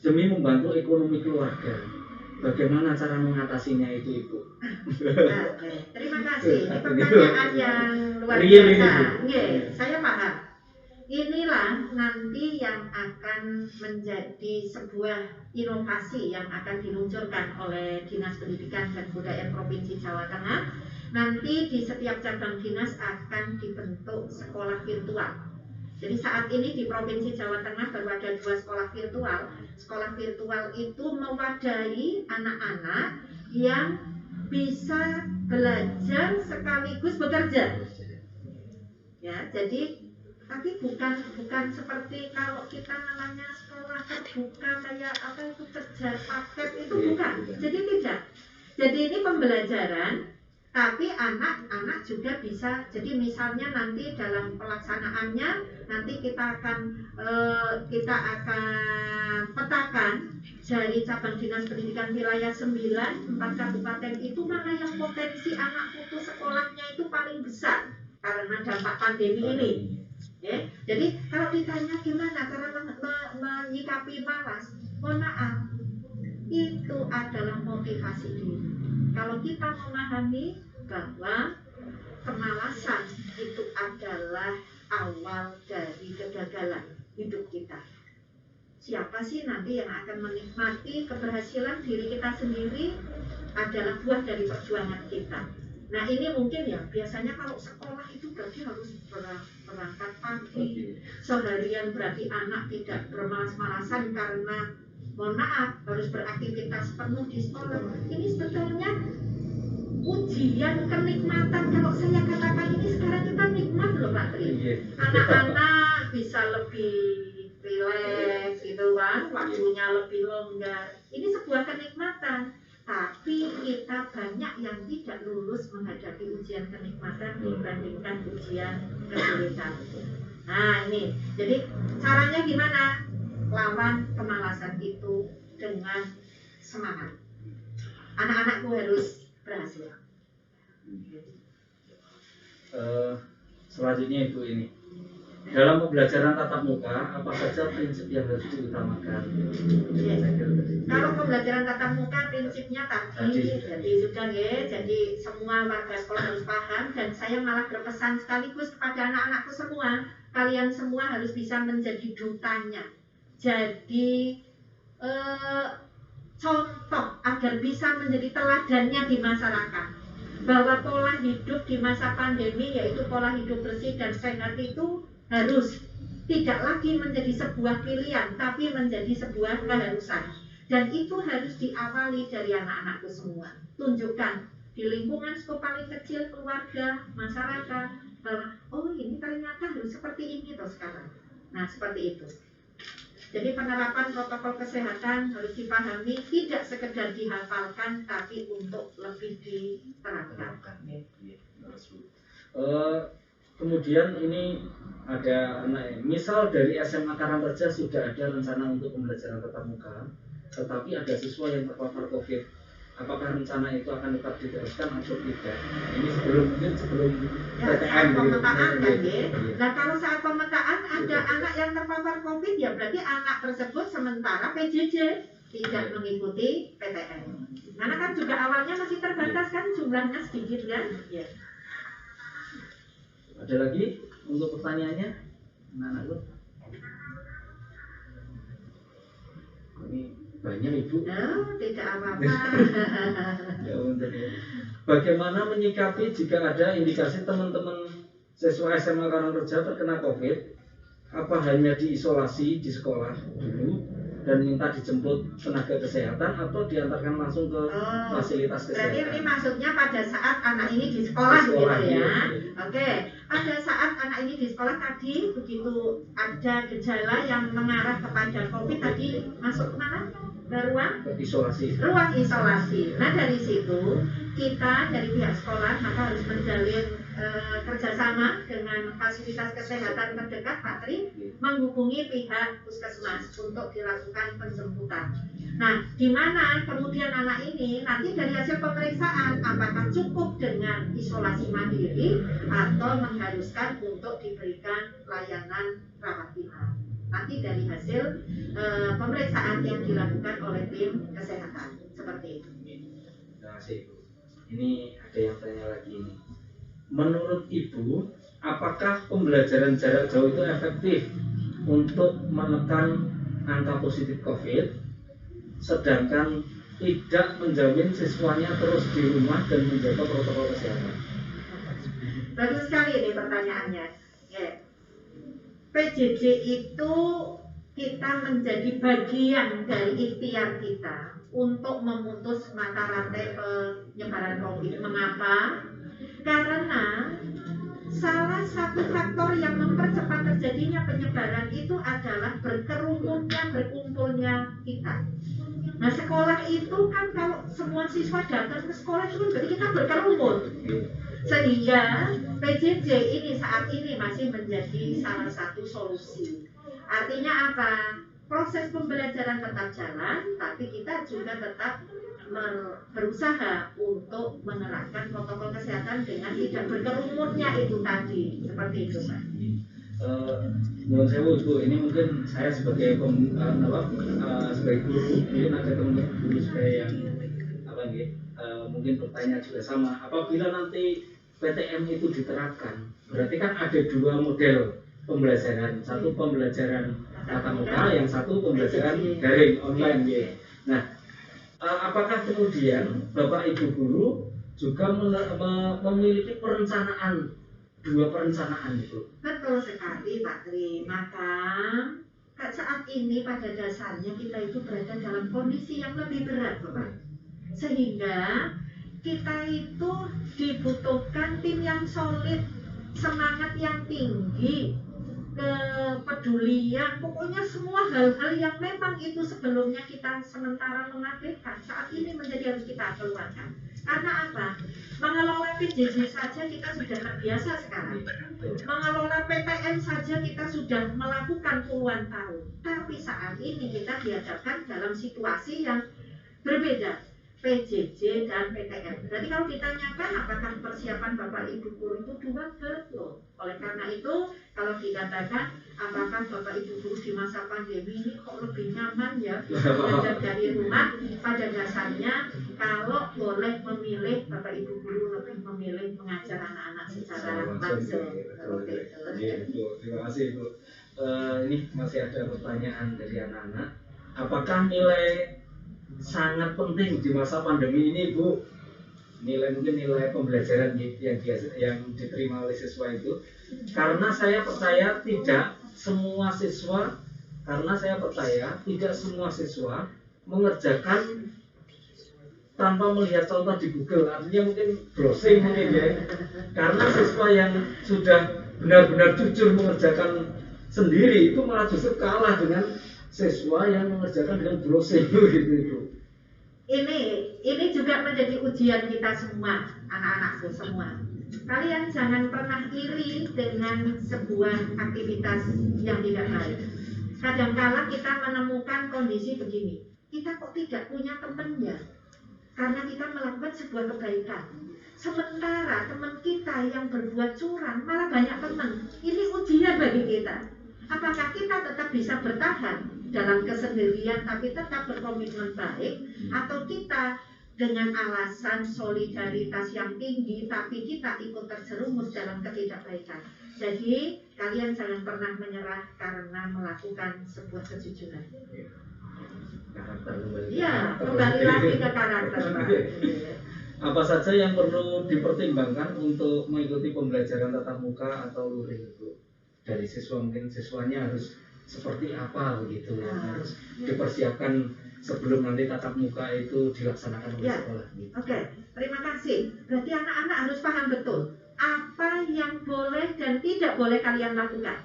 demi membantu ekonomi keluarga. Bagaimana cara mengatasinya itu Ibu? Terima kasih. Ini pertanyaan yang luar biasa. Saya paham. Inilah nanti yang akan menjadi sebuah inovasi yang akan diluncurkan oleh Dinas Pendidikan dan Kebudayaan Provinsi Jawa Tengah. Nanti di setiap cabang dinas akan dibentuk sekolah virtual. Jadi saat ini di Provinsi Jawa Tengah baru ada 2 sekolah virtual. Sekolah virtual itu mewadahi anak-anak yang bisa belajar sekaligus bekerja. Ya, jadi tapi bukan seperti kalau kita namanya sekolah terbuka kayak apa itu kerja paket itu bukan. Jadi tidak. Jadi ini pembelajaran. Tapi anak-anak juga bisa, jadi misalnya nanti dalam pelaksanaannya nanti kita akan petakan dari cabang dinas pendidikan wilayah 9, 4 kabupaten itu mana yang potensi anak putus sekolahnya itu paling besar karena dampak pandemi ini. Jadi kalau ditanya gimana cara menyikapi malas, mohon maaf, itu adalah motivasi diri. Kalau kita memahami bahwa kemalasan itu adalah awal dari kegagalan hidup kita. Siapa sih nanti yang akan menikmati keberhasilan diri kita sendiri adalah buah dari perjuangan kita. Nah ini mungkin ya, biasanya kalau sekolah itu berarti harus berangkat pagi, seharian berarti anak tidak bermalas-malasan karena mohon maaf, harus beraktivitas penuh di sekolah. Ini sebetulnya ujian kenikmatan. Kalau saya katakan ini sekarang kita nikmat loh Pak Tri. Anak-anak bisa lebih rileks gitu kan, waktunya lebih longgar. Ini sebuah kenikmatan. Tapi kita banyak yang tidak lulus menghadapi ujian kenikmatan dibandingkan ujian kesulitan. Nah ini, jadi caranya gimana? Lawan kemalasan itu dengan semangat. Anak-anakku harus berhasil. Selanjutnya Ibu ini, dalam pembelajaran tatap muka apa saja prinsip yang harus diutamakan? Ya. Kalau pembelajaran tatap muka prinsipnya tadi jadi sudah ya, jadi semua warga sekolah harus paham, dan saya malah berpesan sekaligus kepada anak-anakku semua, kalian semua harus bisa menjadi dutanya, jadi contoh agar bisa menjadi teladannya di masyarakat, bahwa pola hidup di masa pandemi yaitu pola hidup bersih dan sehat itu harus tidak lagi menjadi sebuah pilihan tapi menjadi sebuah keharusan, dan itu harus diawali dari anak-anakku semua. Tunjukkan di lingkungan skop paling kecil, keluarga, masyarakat, bahwa oh ini ternyata harus seperti ini toh sekarang. Nah seperti itu. Jadi penerapan protokol kesehatan harus dipahami, tidak sekedar dihafalkan tapi untuk lebih diterapkan. Kemudian ini ada anak, misal dari SMA Karangreja sudah ada rencana untuk pembelajaran tatap muka, tetapi ada siswa yang terpapar COVID. Apakah rencana itu akan tetap diteruskan atau tidak? Ini sebelum Ya, saat pemetaan kan ya. Iya. Nah kalau saat pemetaan ada anak yang terpapar COVID, ya berarti anak tersebut sementara PJJ, tidak mengikuti PTM. Karena kan juga awalnya masih terbatas kan, jumlahnya sedikit kan. Ya. Ada lagi untuk pertanyaannya? Anak-anakku? Ini banyak Ibu. Oh, tidak apa-apa. Ya, benar ya. Bagaimana menyikapi jika ada indikasi teman-teman siswa SMA Karangreja terkena COVID? Apa hanya diisolasi di sekolah dulu dan minta dijemput tenaga kesehatan atau diantarkan langsung ke fasilitas kesehatan? Berarti ini maksudnya pada saat anak ini di sekolah gitu ya. Iya. Oke, pada saat anak ini di sekolah tadi begitu ada gejala yang mengarah kepada COVID tadi masuk kemana? Ke ruang Isolasi. Nah dari situ kita dari pihak sekolah maka harus menjalin kerjasama dengan fasilitas kesehatan terdekat, Pak Tri, menghubungi pihak puskesmas untuk dilakukan penjemputan. Nah, di mana kemudian anak ini nanti dari hasil pemeriksaan apakah cukup dengan isolasi mandiri atau mengharuskan untuk diberikan layanan rawat inap. Nanti dari hasil pemeriksaan yang dilakukan oleh tim kesehatan seperti itu. Terima kasih Ibu. Ini ada yang tanya lagi ini. Menurut Ibu, apakah pembelajaran jarak jauh itu efektif untuk menekan angka positif COVID, sedangkan tidak menjamin siswanya terus di rumah dan menjaga protokol kesehatan? Bagus sekali ini pertanyaannya. Ya. PJJ itu kita menjadi bagian dari ikhtiar kita untuk memutus mata rantai penyebaran COVID. Mengapa? Karena salah satu faktor yang mempercepat terjadinya penyebaran itu adalah berkumpulnya kita. Nah sekolah itu kan kalau semua siswa datang ke sekolah itu berarti kita berkerumun. Sehingga PJJ ini saat ini masih menjadi salah satu solusi. Artinya apa? Proses pembelajaran tetap jalan, tapi kita juga tetap berusaha untuk menerapkan protokol kesehatan dengan tidak berkerumunnya itu tadi. Seperti itu, Pak. Menurut saya Ibu, ini mungkin saya sebagai sebagai guru, mungkin ada teman-teman guru saya yang mungkin bertanya juga sama. Apabila nanti PTM itu diterapkan, berarti kan ada dua model pembelajaran, satu pembelajaran tatap muka, yang satu pembelajaran daring online. Ya. Nah, apakah kemudian Bapak Ibu guru juga memiliki dua perencanaan itu? Betul sekali Pak Tri. Maka saat ini pada dasarnya kita itu berada dalam kondisi yang lebih berat Bapak. Sehingga kita itu dibutuhkan tim yang solid, semangat yang tinggi, kepedulian, pokoknya semua hal-hal yang memang itu sebelumnya kita sementara mengabaikan, saat ini menjadi harus kita keluarkan. Karena apa? Mengelola PJJ saja kita sudah terbiasa sekarang. Mengelola PTN saja kita sudah melakukan puluhan tahun. Tapi saat ini kita dihadapkan dalam situasi yang berbeda. PJJ dan PTN. Jadi kalau ditanyakan apakah persiapan Bapak Ibu guru itu dua belum. Oleh karena itu kalau dikatakan apakah Bapak Ibu guru di masa pandemi ini kok lebih nyaman ya belajar dari rumah, pada dasarnya kalau boleh memilih Bapak Ibu guru lebih memilih mengajar anak-anak secara langsung. Terima kasih Bu. Ini masih ada pertanyaan dari anak-anak. Apakah nilai sangat penting di masa pandemi ini Bu, mungkin nilai pembelajaran yang diterima oleh siswa itu? Karena saya percaya tidak semua siswa mengerjakan tanpa melihat contoh di Google, artinya mungkin browsing mungkin ya. Karena siswa yang sudah benar-benar jujur mengerjakan sendiri itu malah justru kalah dengan siswa yang mengerjakan dengan browsing gitu. Ini juga menjadi ujian kita semua, anak-anakku semua. Kalian jangan pernah iri dengan sebuah aktivitas yang tidak baik. Kadang-kala kita menemukan kondisi begini, kita kok tidak punya teman ya, karena kita melakukan sebuah kebaikan. Sementara teman kita yang berbuat curang malah banyak teman. Ini ujian bagi kita. Apakah kita tetap bisa bertahan dalam kesendirian tapi tetap berkomitmen baik, atau kita dengan alasan solidaritas yang tinggi tapi kita ikut terjerumus dalam ketidakbaikan. Jadi kalian jangan pernah menyerah karena melakukan sebuah kejujuran. Ya, kembali lagi ke karakter Pak. Apa saja yang perlu dipertimbangkan untuk mengikuti pembelajaran tatap muka atau luring itu? Dari siswa, mungkin siswanya harus seperti apa begitu yang harus dipersiapkan sebelum nanti tatap muka itu dilaksanakan oleh sekolah. Oke, terima kasih. Berarti anak-anak harus paham betul apa yang boleh dan tidak boleh kalian lakukan.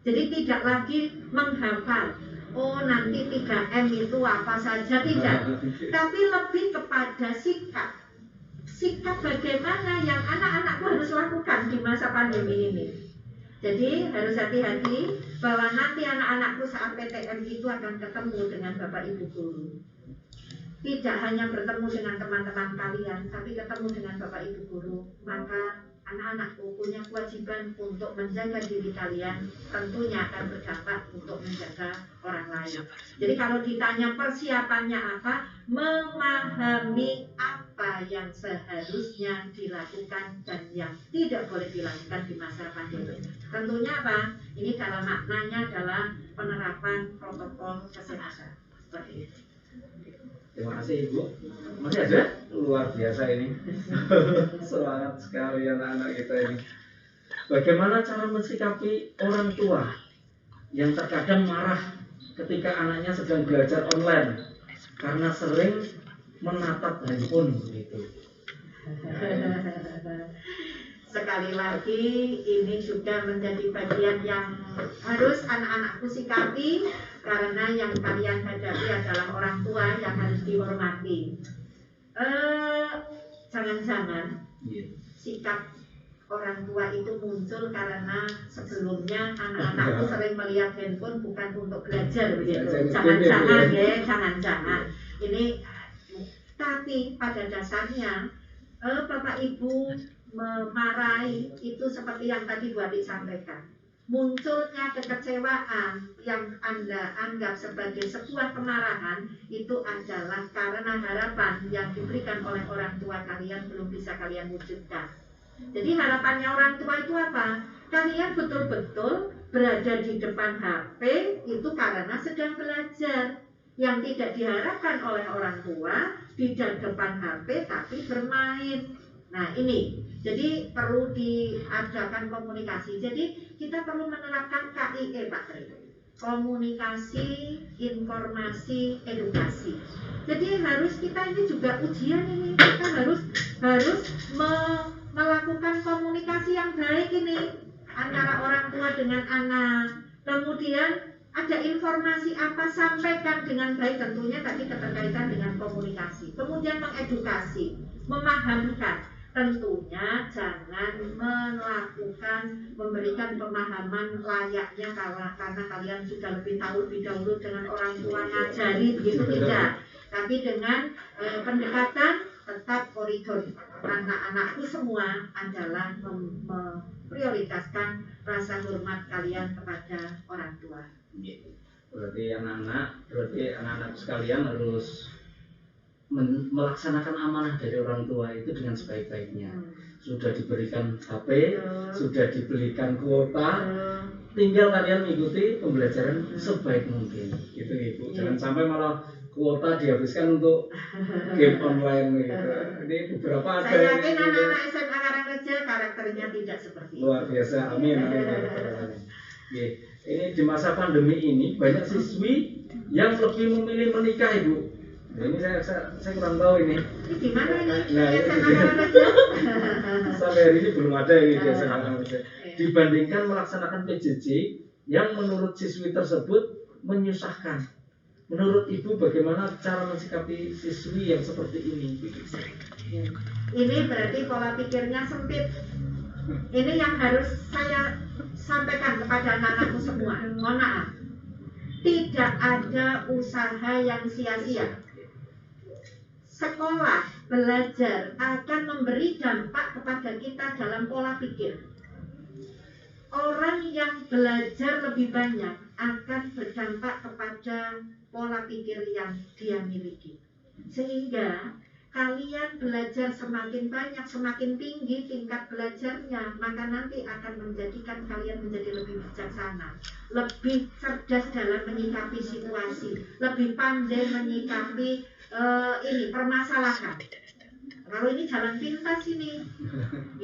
Jadi tidak lagi menghafal, oh nanti 3M itu apa saja, tidak. Tapi lebih kepada sikap. Sikap bagaimana yang anak-anakku harus lakukan di masa pandemi ini. Jadi harus hati-hati bahwa nanti anak-anakku saat PTM itu akan ketemu dengan Bapak Ibu guru. Tidak hanya bertemu dengan teman-teman kalian, tapi ketemu dengan Bapak Ibu guru. Maka anak-anakku punya kewajiban untuk menjaga diri kalian, tentunya akan berdampak untuk menjaga orang lain. Jadi kalau ditanya persiapannya apa, memahami apa yang seharusnya dilakukan dan yang tidak boleh dilakukan di masa pandemi. Tentunya apa? Ini dalam maknanya adalah penerapan protokol kesehatan. Seperti itu. Terima kasih Ibu. Masih ada? Luar biasa ini. Semangat sekali anak-anak kita ini. Bagaimana cara mensikapi orang tua yang terkadang marah ketika anaknya sedang belajar online karena sering menatap handphone begitu? Sekali lagi ini juga menjadi bagian yang harus anak-anakku sikapi, karena yang kalian hadapi adalah orang tua yang harus dihormati. Jangan-jangan sikap orang tua itu muncul karena sebelumnya anak-anakku sering melihat handphone bukan untuk belajar begitu. Jangan-jangan ya, jangan-jangan. Ini tapi pada dasarnya Bapak Ibu memarahi itu seperti yang tadi Bu Adik sampaikan. Munculnya kekecewaan yang Anda anggap sebagai sebuah kemarahan itu adalah karena harapan yang diberikan oleh orang tua kalian belum bisa kalian wujudkan. Jadi harapannya orang tua itu apa? Kalian betul-betul berada di depan HP itu karena sedang belajar. Yang tidak diharapkan oleh orang tua di depan HP tapi bermain. Nah ini, jadi perlu diadakan komunikasi. Jadi kita perlu menerapkan KIE Pak Tri. Komunikasi, informasi, edukasi. Jadi harus kita ini juga ujian ini. Kita harus melakukan komunikasi yang baik ini. antara orang tua dengan anak. Kemudian ada informasi apa, sampaikan dengan baik, tentunya tadi keterkaitan dengan komunikasi. Kemudian mengedukasi, memahamkan. Tentunya jangan melakukan, memberikan pemahaman layaknya karena kalian sudah lebih tahu lebih dahulu dengan orang tua, ngajari begitu, tidak. Tapi dengan pendekatan tetap koridor. Anak-anakku semua adalah memprioritaskan rasa hormat kalian kepada orang tua. Berarti anak-anak sekalian harus melaksanakan amanah dari orang tua itu dengan sebaik-baiknya. Sudah diberikan HP, sudah dibelikan kuota, tinggal kalian mengikuti pembelajaran sebaik mungkin. Gitu Ibu. Jangan sampai malah kuota dihabiskan untuk game online gitu. Ini beberapa ada. Saya yakin anak-anak SMA Karangreja karakternya tidak seperti itu. Luar biasa, amin. Ini di masa pandemi ini banyak siswi yang lebih memilih menikah, Ibu. Ini saya kurang tahu ini. Ini di mana ini? Nah, SMA Karangreja? Sampai hari ini belum ada ini di SMA Karangreja. Dibandingkan melaksanakan PJJ yang menurut siswi tersebut menyusahkan. Menurut Ibu bagaimana cara mensikapi siswi yang seperti ini? Ini berarti pola pikirnya sempit. Ini yang harus saya sampaikan kepada anak-anakku semua. Mohon maaf. Tidak ada usaha yang sia-sia. Sekolah, belajar akan memberi dampak kepada kita dalam pola pikir. Orang yang belajar lebih banyak akan berdampak kepada pola pikir yang dia miliki. Sehingga kalian belajar semakin banyak, semakin tinggi tingkat belajarnya, maka nanti akan menjadikan kalian menjadi lebih bijaksana, lebih cerdas dalam menyikapi situasi, lebih pandai menyikapi permasalahan. Kalau ini jalan pintas ini,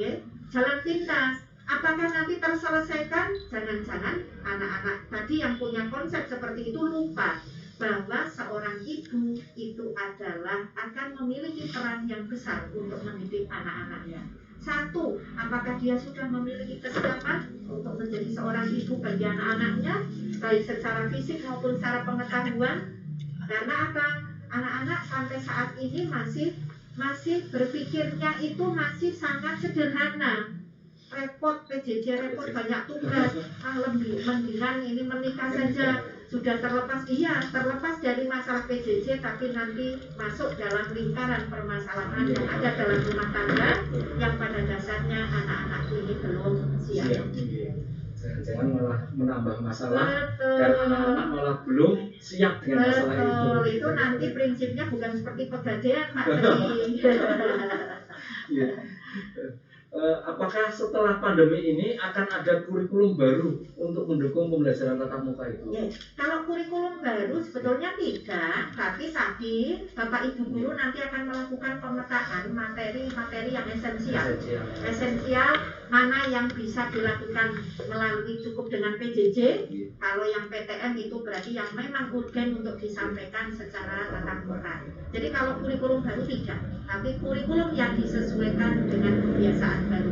ya, jalan pintas. Apakah nanti terselesaikan? Jangan-jangan anak-anak tadi yang punya konsep seperti itu lupa bahwa seorang ibu itu adalah akan memiliki peran yang besar untuk mendidik anak-anaknya. Satu, apakah dia sudah memiliki kesiapan untuk menjadi seorang ibu bagi anak-anaknya, baik secara fisik maupun secara pengetahuan? Karena apa? Anak-anak sampai saat ini masih berpikirnya itu masih sangat sederhana. Repot PJJ, repot banyak tugas, lebih mendingan ini menikah saja, sudah terlepas dari masalah PJJ, tapi nanti masuk dalam lingkaran permasalahan yang ada dalam rumah tangga yang pada dasarnya anak-anakku ini belum siap. Jangan malah menambah masalah. Betul. Dan anak-anak malah belum siap dengan masalah itu. Betul, itu nanti prinsipnya bukan seperti pegadaian, Pak Tri. Apakah setelah pandemi ini akan ada kurikulum baru untuk mendukung pembelajaran tatap muka itu? Yes. Kalau kurikulum baru sebetulnya tidak, tapi tadi Bapak Ibu Guru nanti akan melakukan pemetaan materi-materi yang esensial, mana yang bisa dilakukan melalui cukup dengan PJJ. Kalau yang PTM itu berarti yang memang urgen untuk disampaikan secara tatap muka. Jadi kalau kurikulum baru tidak, tapi kurikulum yang disesuaikan dengan kebiasaan baru.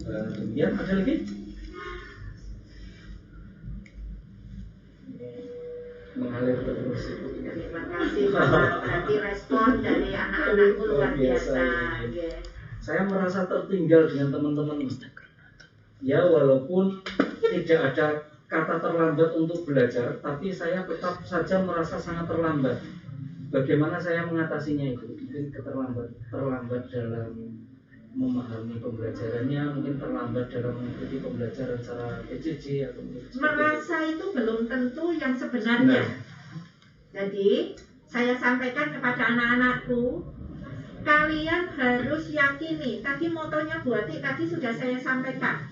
Kemudian ada lagi? Mengalir terus. Terima kasih Bapak, berarti respon dari anak-anakku luar biasa. Saya merasa tertinggal dengan teman-teman. Ya walaupun tidak ada kata terlambat untuk belajar, tapi saya tetap saja merasa sangat terlambat. Bagaimana saya mengatasinya itu? Mungkin terlambat dalam memahami pembelajarannya, mungkin terlambat dalam mengikuti pembelajaran secara PJJ atau merasa itu belum tentu yang sebenarnya. Jadi saya sampaikan kepada anak-anakku, kalian harus yakini. Tadi motonya Bu Ati tadi sudah saya sampaikan.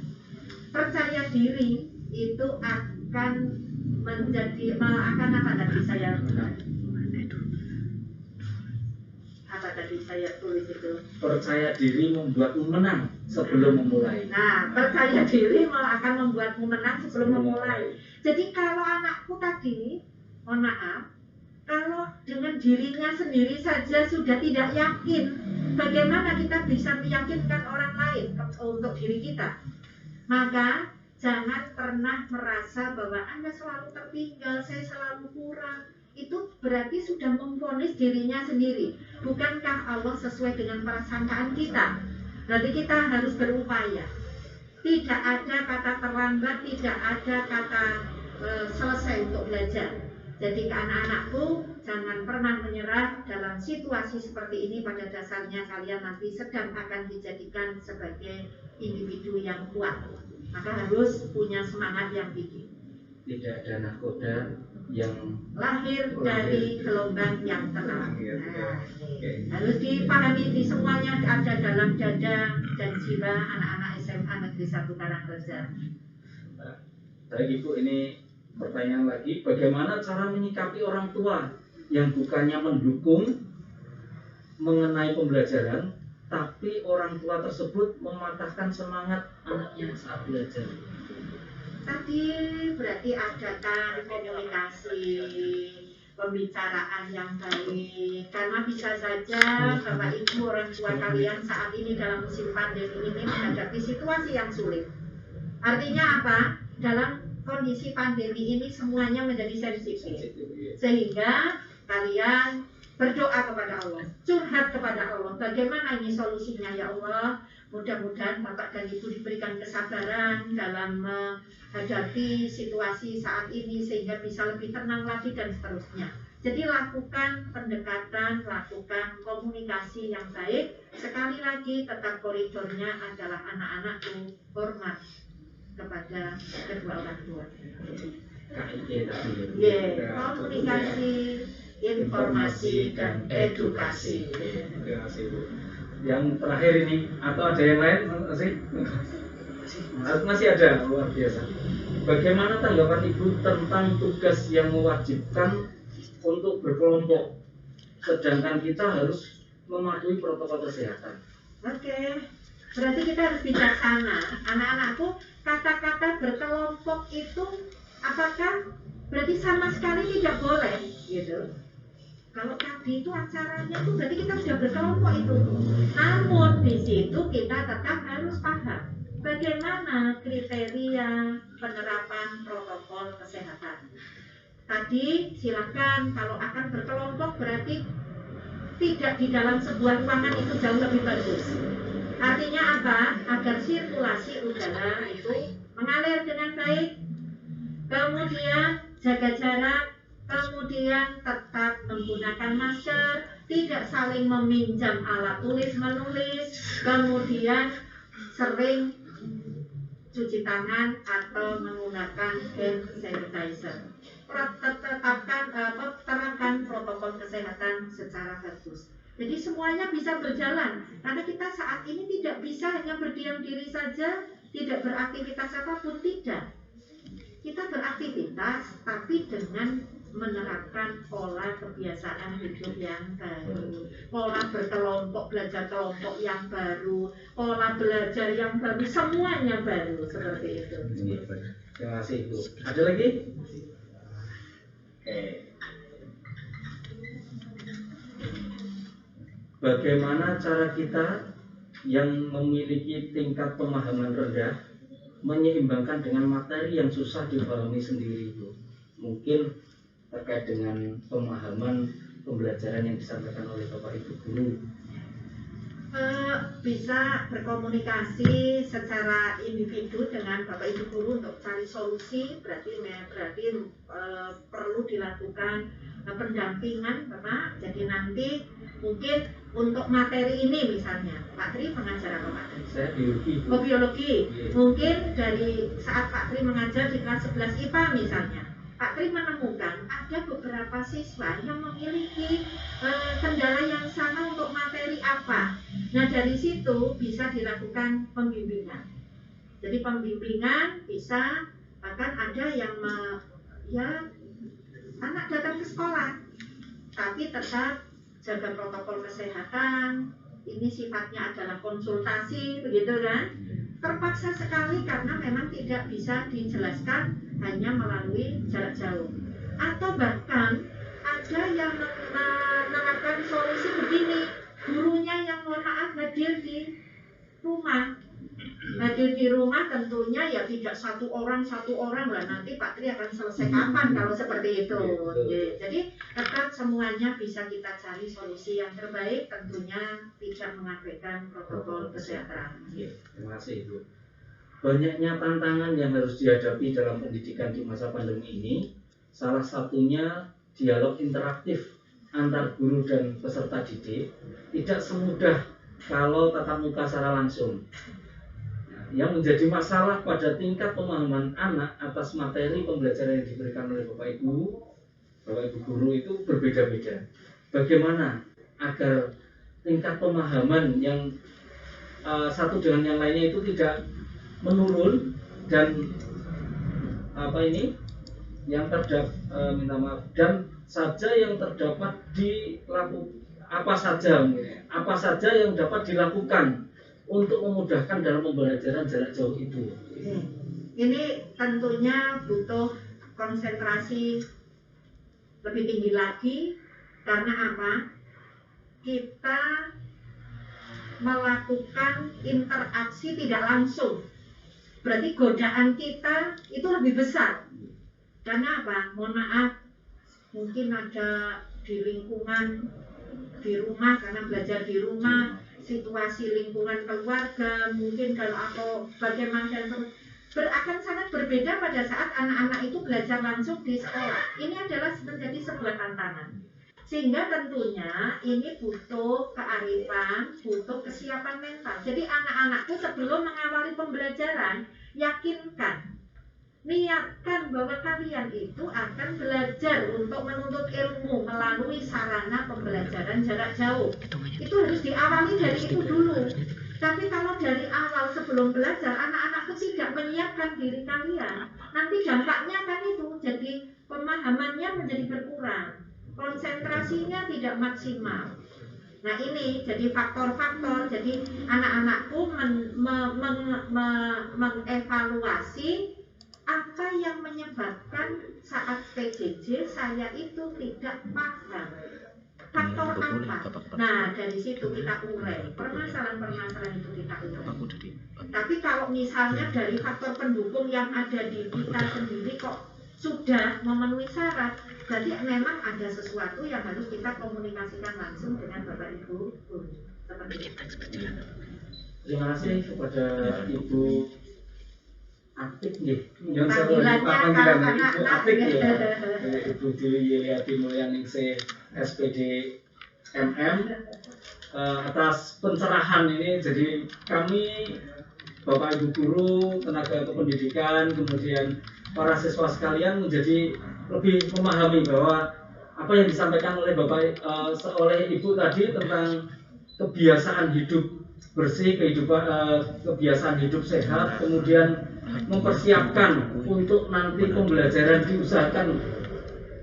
Percaya diri itu akan apa tadi saya tulis itu? Percaya diri membuatmu menang sebelum memulai. Nah, percaya diri akan membuatmu menang sebelum memulai. Jadi kalau anakku tadi, mohon maaf, kalau dengan dirinya sendiri saja sudah tidak yakin, bagaimana kita bisa meyakinkan orang lain untuk diri kita? Maka jangan pernah merasa bahwa Anda selalu tertinggal, saya selalu kurang. Itu berarti sudah memvonis dirinya sendiri. Bukankah Allah sesuai dengan prasangkaan kita? Berarti kita harus berupaya. Tidak ada kata terlambat, tidak ada kata selesai untuk belajar. Jadi ke anak-anakku, jangan pernah menyerah dalam situasi seperti ini. Pada dasarnya kalian nanti sedang akan dijadikan sebagai individu yang kuat. Maka harus punya semangat yang tinggi. Tidak ada nahkoda yang lahir dari gelombang yang tenang. Nah, harus dipahami di semuanya ada dalam dada dan jiwa anak-anak SMA Negeri 1 Karangreja. Baik Ibu, ini pertanyaan lagi, bagaimana cara menyikapi orang tua yang bukannya mendukung mengenai pembelajaran, tapi orang tua tersebut mematahkan semangat anaknya saat belajar? Tadi berarti adakan komunikasi, pembicaraan yang baik. Karena bisa saja Bapak Ibu orang tua kalian saat ini dalam musim pandemi ini menghadapi situasi yang sulit. Artinya apa? Dalam kondisi pandemi ini semuanya menjadi sensitif. Sehingga kalian berdoa kepada Allah, curhat kepada Allah. Bagaimana ini solusinya ya Allah? Mudah-mudahan Bapak dan Ibu diberikan kesabaran dalam menghadapi situasi saat ini sehingga bisa lebih tenang lagi dan seterusnya. Jadi lakukan pendekatan, lakukan komunikasi yang baik. Sekali lagi tetap koridornya adalah anak-anakku hormat kepada kedua orang tua. Komunikasi, informasi dan edukasi. Terima kasih Bu. Yang terakhir ini, atau ada yang lain masih ada, luar biasa. Bagaimana tanggapan Ibu tentang tugas yang mewajibkan untuk berkelompok, sedangkan kita harus mematuhi protokol kesehatan? Oke, berarti kita harus bijaksana. Anak-anakku, kata-kata berkelompok itu apakah berarti sama sekali tidak boleh gitu? Kalau tadi itu acaranya tuh berarti kita sudah berkelompok itu. Namun di situ kita tetap harus paham bagaimana kriteria penerapan protokol kesehatan. Tadi silakan kalau akan berkelompok berarti tidak di dalam sebuah ruangan itu jauh lebih bagus. Artinya apa? Agar sirkulasi udara itu mengalir dengan baik. Kemudian jaga jarak. Kemudian tetap menggunakan masker, tidak saling meminjam alat tulis menulis, kemudian sering cuci tangan atau menggunakan hand sanitizer. Terapkan protokol kesehatan secara bagus. Jadi semuanya bisa berjalan, karena kita saat ini tidak bisa hanya berdiam diri saja, tidak beraktivitas apapun, tidak. Kita beraktivitas, tapi dengan menerapkan pola kebiasaan hidup yang baru, pola berkelompok, belajar kelompok yang baru, pola belajar yang baru, semuanya baru seperti itu. Terima kasih Bu. Ada lagi? Bagaimana cara kita yang memiliki tingkat pemahaman rendah menyeimbangkan dengan materi yang susah dipahami sendiri Bu? Mungkin terkait dengan pemahaman pembelajaran yang disampaikan oleh Bapak Ibu guru. Bisa berkomunikasi secara individu dengan Bapak Ibu guru untuk cari solusi. Berarti perlu dilakukan pendampingan Bapak. Jadi nanti mungkin untuk materi ini misalnya Pak Tri mengajar apa Pak Tri? Saya biologi. Oh biologi. Mungkin dari saat Pak Tri mengajar di kelas 11 IPA misalnya, Pak Tri menemukan ada beberapa siswa yang memiliki kendala yang sama untuk materi apa. Nah dari situ bisa dilakukan pembimbingan. Jadi pembimbingan bisa, bahkan ada yang anak datang ke sekolah, tapi tetap jaga protokol kesehatan. Ini sifatnya adalah konsultasi, begitu kan? Terpaksa sekali karena memang tidak bisa dijelaskan hanya melalui jarak jauh. Atau bahkan ada yang menerapkan solusi begini, gurunya yang mohon maaf hadir di rumah. hadir di rumah tentunya ya tidak satu orang lah, nanti Pak Tri akan selesai kapan kalau seperti itu. Jadi tetap semuanya bisa kita cari solusi yang terbaik, tentunya tidak mengabaikan protokol kesehatan. Terima kasih Ibu. Banyaknya tantangan yang harus dihadapi dalam pendidikan di masa pandemi ini, salah satunya dialog interaktif antar guru dan peserta didik tidak semudah kalau tatap muka secara langsung. Yang menjadi masalah pada tingkat pemahaman anak atas materi pembelajaran yang diberikan oleh Bapak Ibu guru itu berbeda-beda. Bagaimana agar tingkat pemahaman yang satu dengan yang lainnya itu tidak menurun dan yang terdapat minta maaf dan saja yang terdapat apa saja yang dapat dilakukan untuk memudahkan dalam pembelajaran jarak jauh itu. Ini tentunya butuh konsentrasi lebih tinggi lagi, karena apa? Kita melakukan interaksi tidak langsung, berarti godaan kita itu lebih besar. Karena apa? Mohon maaf, mungkin ada di lingkungan di rumah, karena belajar di rumah, situasi lingkungan keluarga, mungkin kalau atau bagaimana akan sangat berbeda pada saat anak-anak itu belajar langsung di sekolah. Ini adalah menjadi sebuah tantangan. Sehingga tentunya ini butuh kearifan, butuh kesiapan mental. Jadi anak-anakku sebelum mengawali pembelajaran, yakinkan, niatkan bahwa kalian itu akan belajar untuk menuntut ilmu melalui sarana pembelajaran jarak jauh. Itu harus diawali dari itu dulu. Tapi kalau dari awal sebelum belajar anak-anakku tidak menyiapkan diri kalian, nanti dampaknya kan itu jadi pemahamannya menjadi berkurang, konsentrasinya tidak maksimal. Nah ini jadi faktor-faktor. Jadi anak-anakku mengevaluasi apa yang menyebabkan saat PJJ saya itu tidak paham. Faktor apa? Nah dari situ kita urai permasalahan-permasalahan itu kita urai. Tapi kalau misalnya dari faktor pendukung yang ada di kita sendiri kok sudah memenuhi syarat, berarti memang ada sesuatu yang harus kita komunikasikan langsung dengan Bapak Ibu guru. Seperti itu. Terima kasih kepada Ibu Apik nih, yang panggilannya Ibu Apik ya, Ibu Dewi Yeliati Mulyaning SPD MM atas pencerahan ini. Jadi kami Bapak Ibu guru, tenaga kependidikan, kemudian para siswa sekalian menjadi lebih memahami bahwa apa yang disampaikan oleh oleh Ibu tadi tentang kebiasaan hidup bersih, kebiasaan hidup sehat, kemudian mempersiapkan untuk nanti pembelajaran diusahakan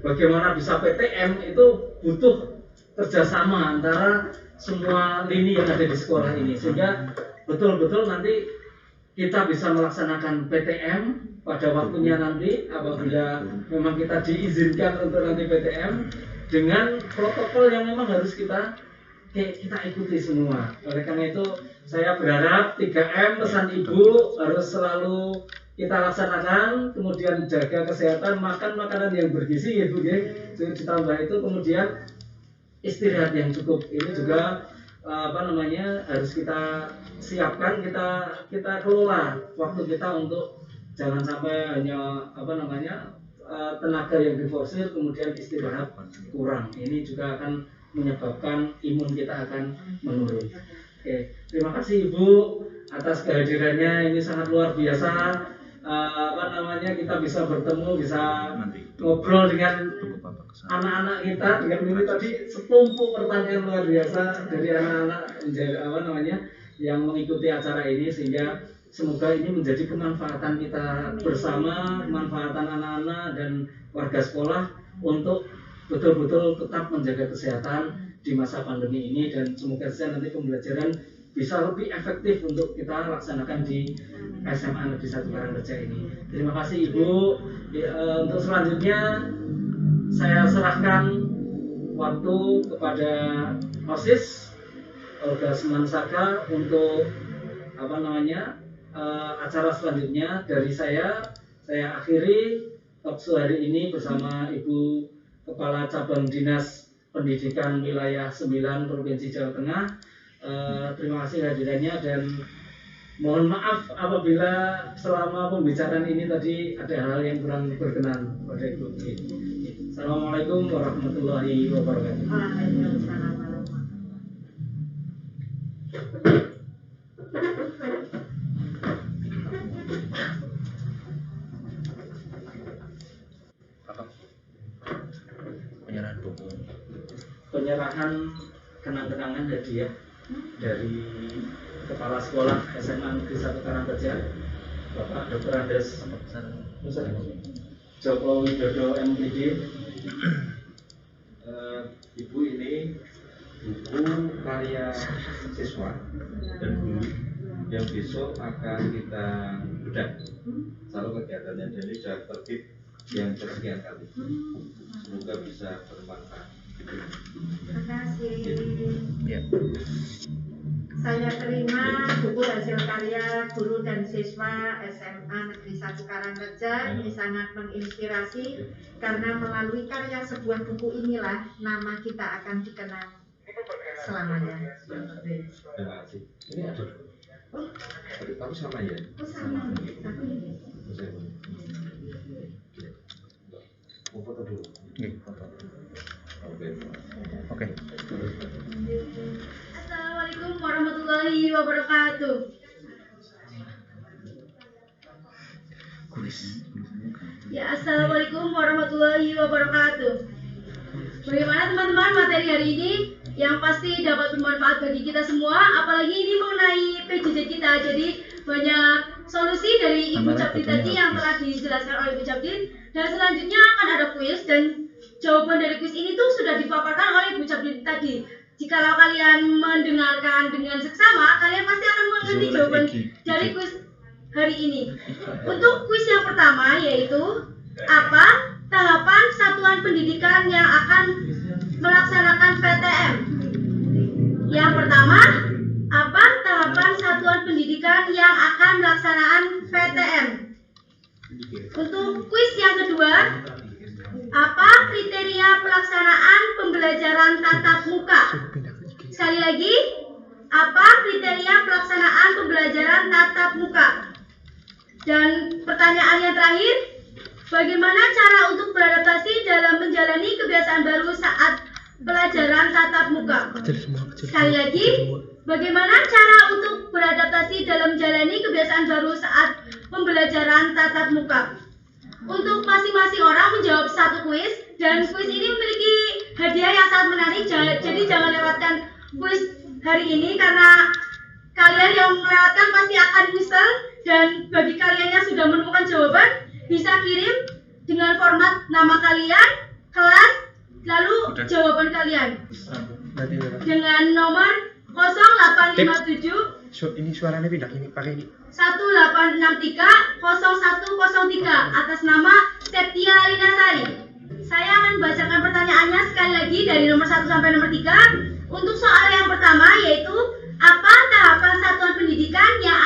bagaimana bisa PTM, itu butuh kerjasama antara semua lini yang ada di sekolah ini, sehingga betul-betul nanti kita bisa melaksanakan PTM pada waktunya nanti apabila memang kita diizinkan untuk nanti PTM dengan protokol yang memang harus kita ikuti semua. Oleh karena itu saya berharap 3M pesan Ibu harus selalu kita laksanakan, kemudian jaga kesehatan, makan makanan yang bergizi ya Bu ya. Ditambah itu kemudian istirahat yang cukup. Ini juga harus kita siapkan, kita kelola waktu kita untuk jangan sampai hanya tenaga yang diforsir kemudian istirahat kurang. Ini juga akan menyebabkan imun kita akan menurun. Oke, terima kasih Ibu atas kehadirannya, ini sangat luar biasa. Kita bisa bertemu, bisa ngobrol dengan anak-anak kita, dengan ini tadi setumpuk pertanyaan luar biasa dari anak-anak yang mengikuti acara ini, sehingga semoga ini menjadi kemanfaatan kita bersama, kemanfaatan anak-anak dan warga sekolah untuk betul-betul tetap menjaga kesehatan di masa pandemi ini, dan semoga saja nanti pembelajaran bisa lebih efektif untuk kita laksanakan di SMA Negeri 1 Karangreja ini. Terima kasih Ibu. Untuk selanjutnya saya serahkan waktu kepada OSIS Olga Semansaka untuk acara selanjutnya dari saya akhiri talkshow hari ini bersama Ibu Kepala Cabang Dinas Pendidikan Wilayah 9 Provinsi Jawa Tengah. Terima kasih hadirannya dan mohon maaf apabila selama pembicaraan ini tadi ada hal yang kurang berkenan pada Ibu. Assalamualaikum warahmatullahi wabarakatuh. Waalaikumsalam. Penyerahan buku. Penyerahan kenang-kenangan hadiah dari Kepala Sekolah SMA Negeri 1 Karangreja, Bapak Dr. Andes Joko Widodo MPD. Ibu, ini buku karya siswa dan guru yang besok akan kita bedah. Selalu kegiatannya jadi sudah tertib yang kesekian kali. Semoga bisa bermanfaat. Terima kasih. Ya. Saya terima buku hasil karya guru dan siswa SMA Negeri 1 Karangreja. Ini sangat menginspirasi karena melalui karya sebuah buku inilah nama kita akan dikenal selamanya. Terima kasih. Ini ada. Tapi sama ya. Oh sama. Mau foto dulu. Oke. Assalamualaikum warahmatullahi wabarakatuh. Ya, assalamualaikum warahmatullahi wabarakatuh. Bagaimana teman-teman materi hari ini? Yang pasti dapat bermanfaat bagi kita semua. Apalagi ini mengenai PJJ kita. Jadi banyak solusi dari Ibu Cabdin tadi yang telah dijelaskan oleh Ibu Cabdin. Dan selanjutnya akan ada kuis dan jawaban dari kuis ini tuh sudah dipaparkan oleh Ibu Cabdin tadi. Jikalau kalian mendengarkan dengan seksama, kalian pasti akan mengerti jawaban dari kuis hari ini. Untuk kuis yang pertama yaitu apa tahapan satuan pendidikan yang akan melaksanakan PTM? Yang pertama, apa tahapan satuan pendidikan yang akan melaksanakan PTM? Untuk kuis yang kedua, apa kriteria pelaksanaan pembelajaran tatap muka? Sekali lagi, apa kriteria pelaksanaan pembelajaran tatap muka? Dan pertanyaan yang terakhir, bagaimana cara untuk beradaptasi dalam menjalani kebiasaan baru saat pelajaran tatap muka? Sekali lagi, bagaimana cara untuk beradaptasi dalam menjalani kebiasaan baru saat pembelajaran tatap muka? Untuk masing-masing orang menjawab satu kuis, dan kuis ini memiliki hadiah yang sangat menarik. Jadi jangan lewatkan kuis hari ini karena kalian yang melewatkan pasti akan nyesel. Dan bagi kalian yang sudah menemukan jawaban, bisa kirim dengan format nama kalian, kelas, lalu jawaban kalian dengan nomor 0857 ini suaranya pindah ini pakai ini 1863 0103 atas nama Septia Linasari. Saya akan membacakan pertanyaannya sekali lagi dari nomor 1 sampai nomor 3. Untuk soal yang pertama yaitu apa tahapan satuan pendidikan yang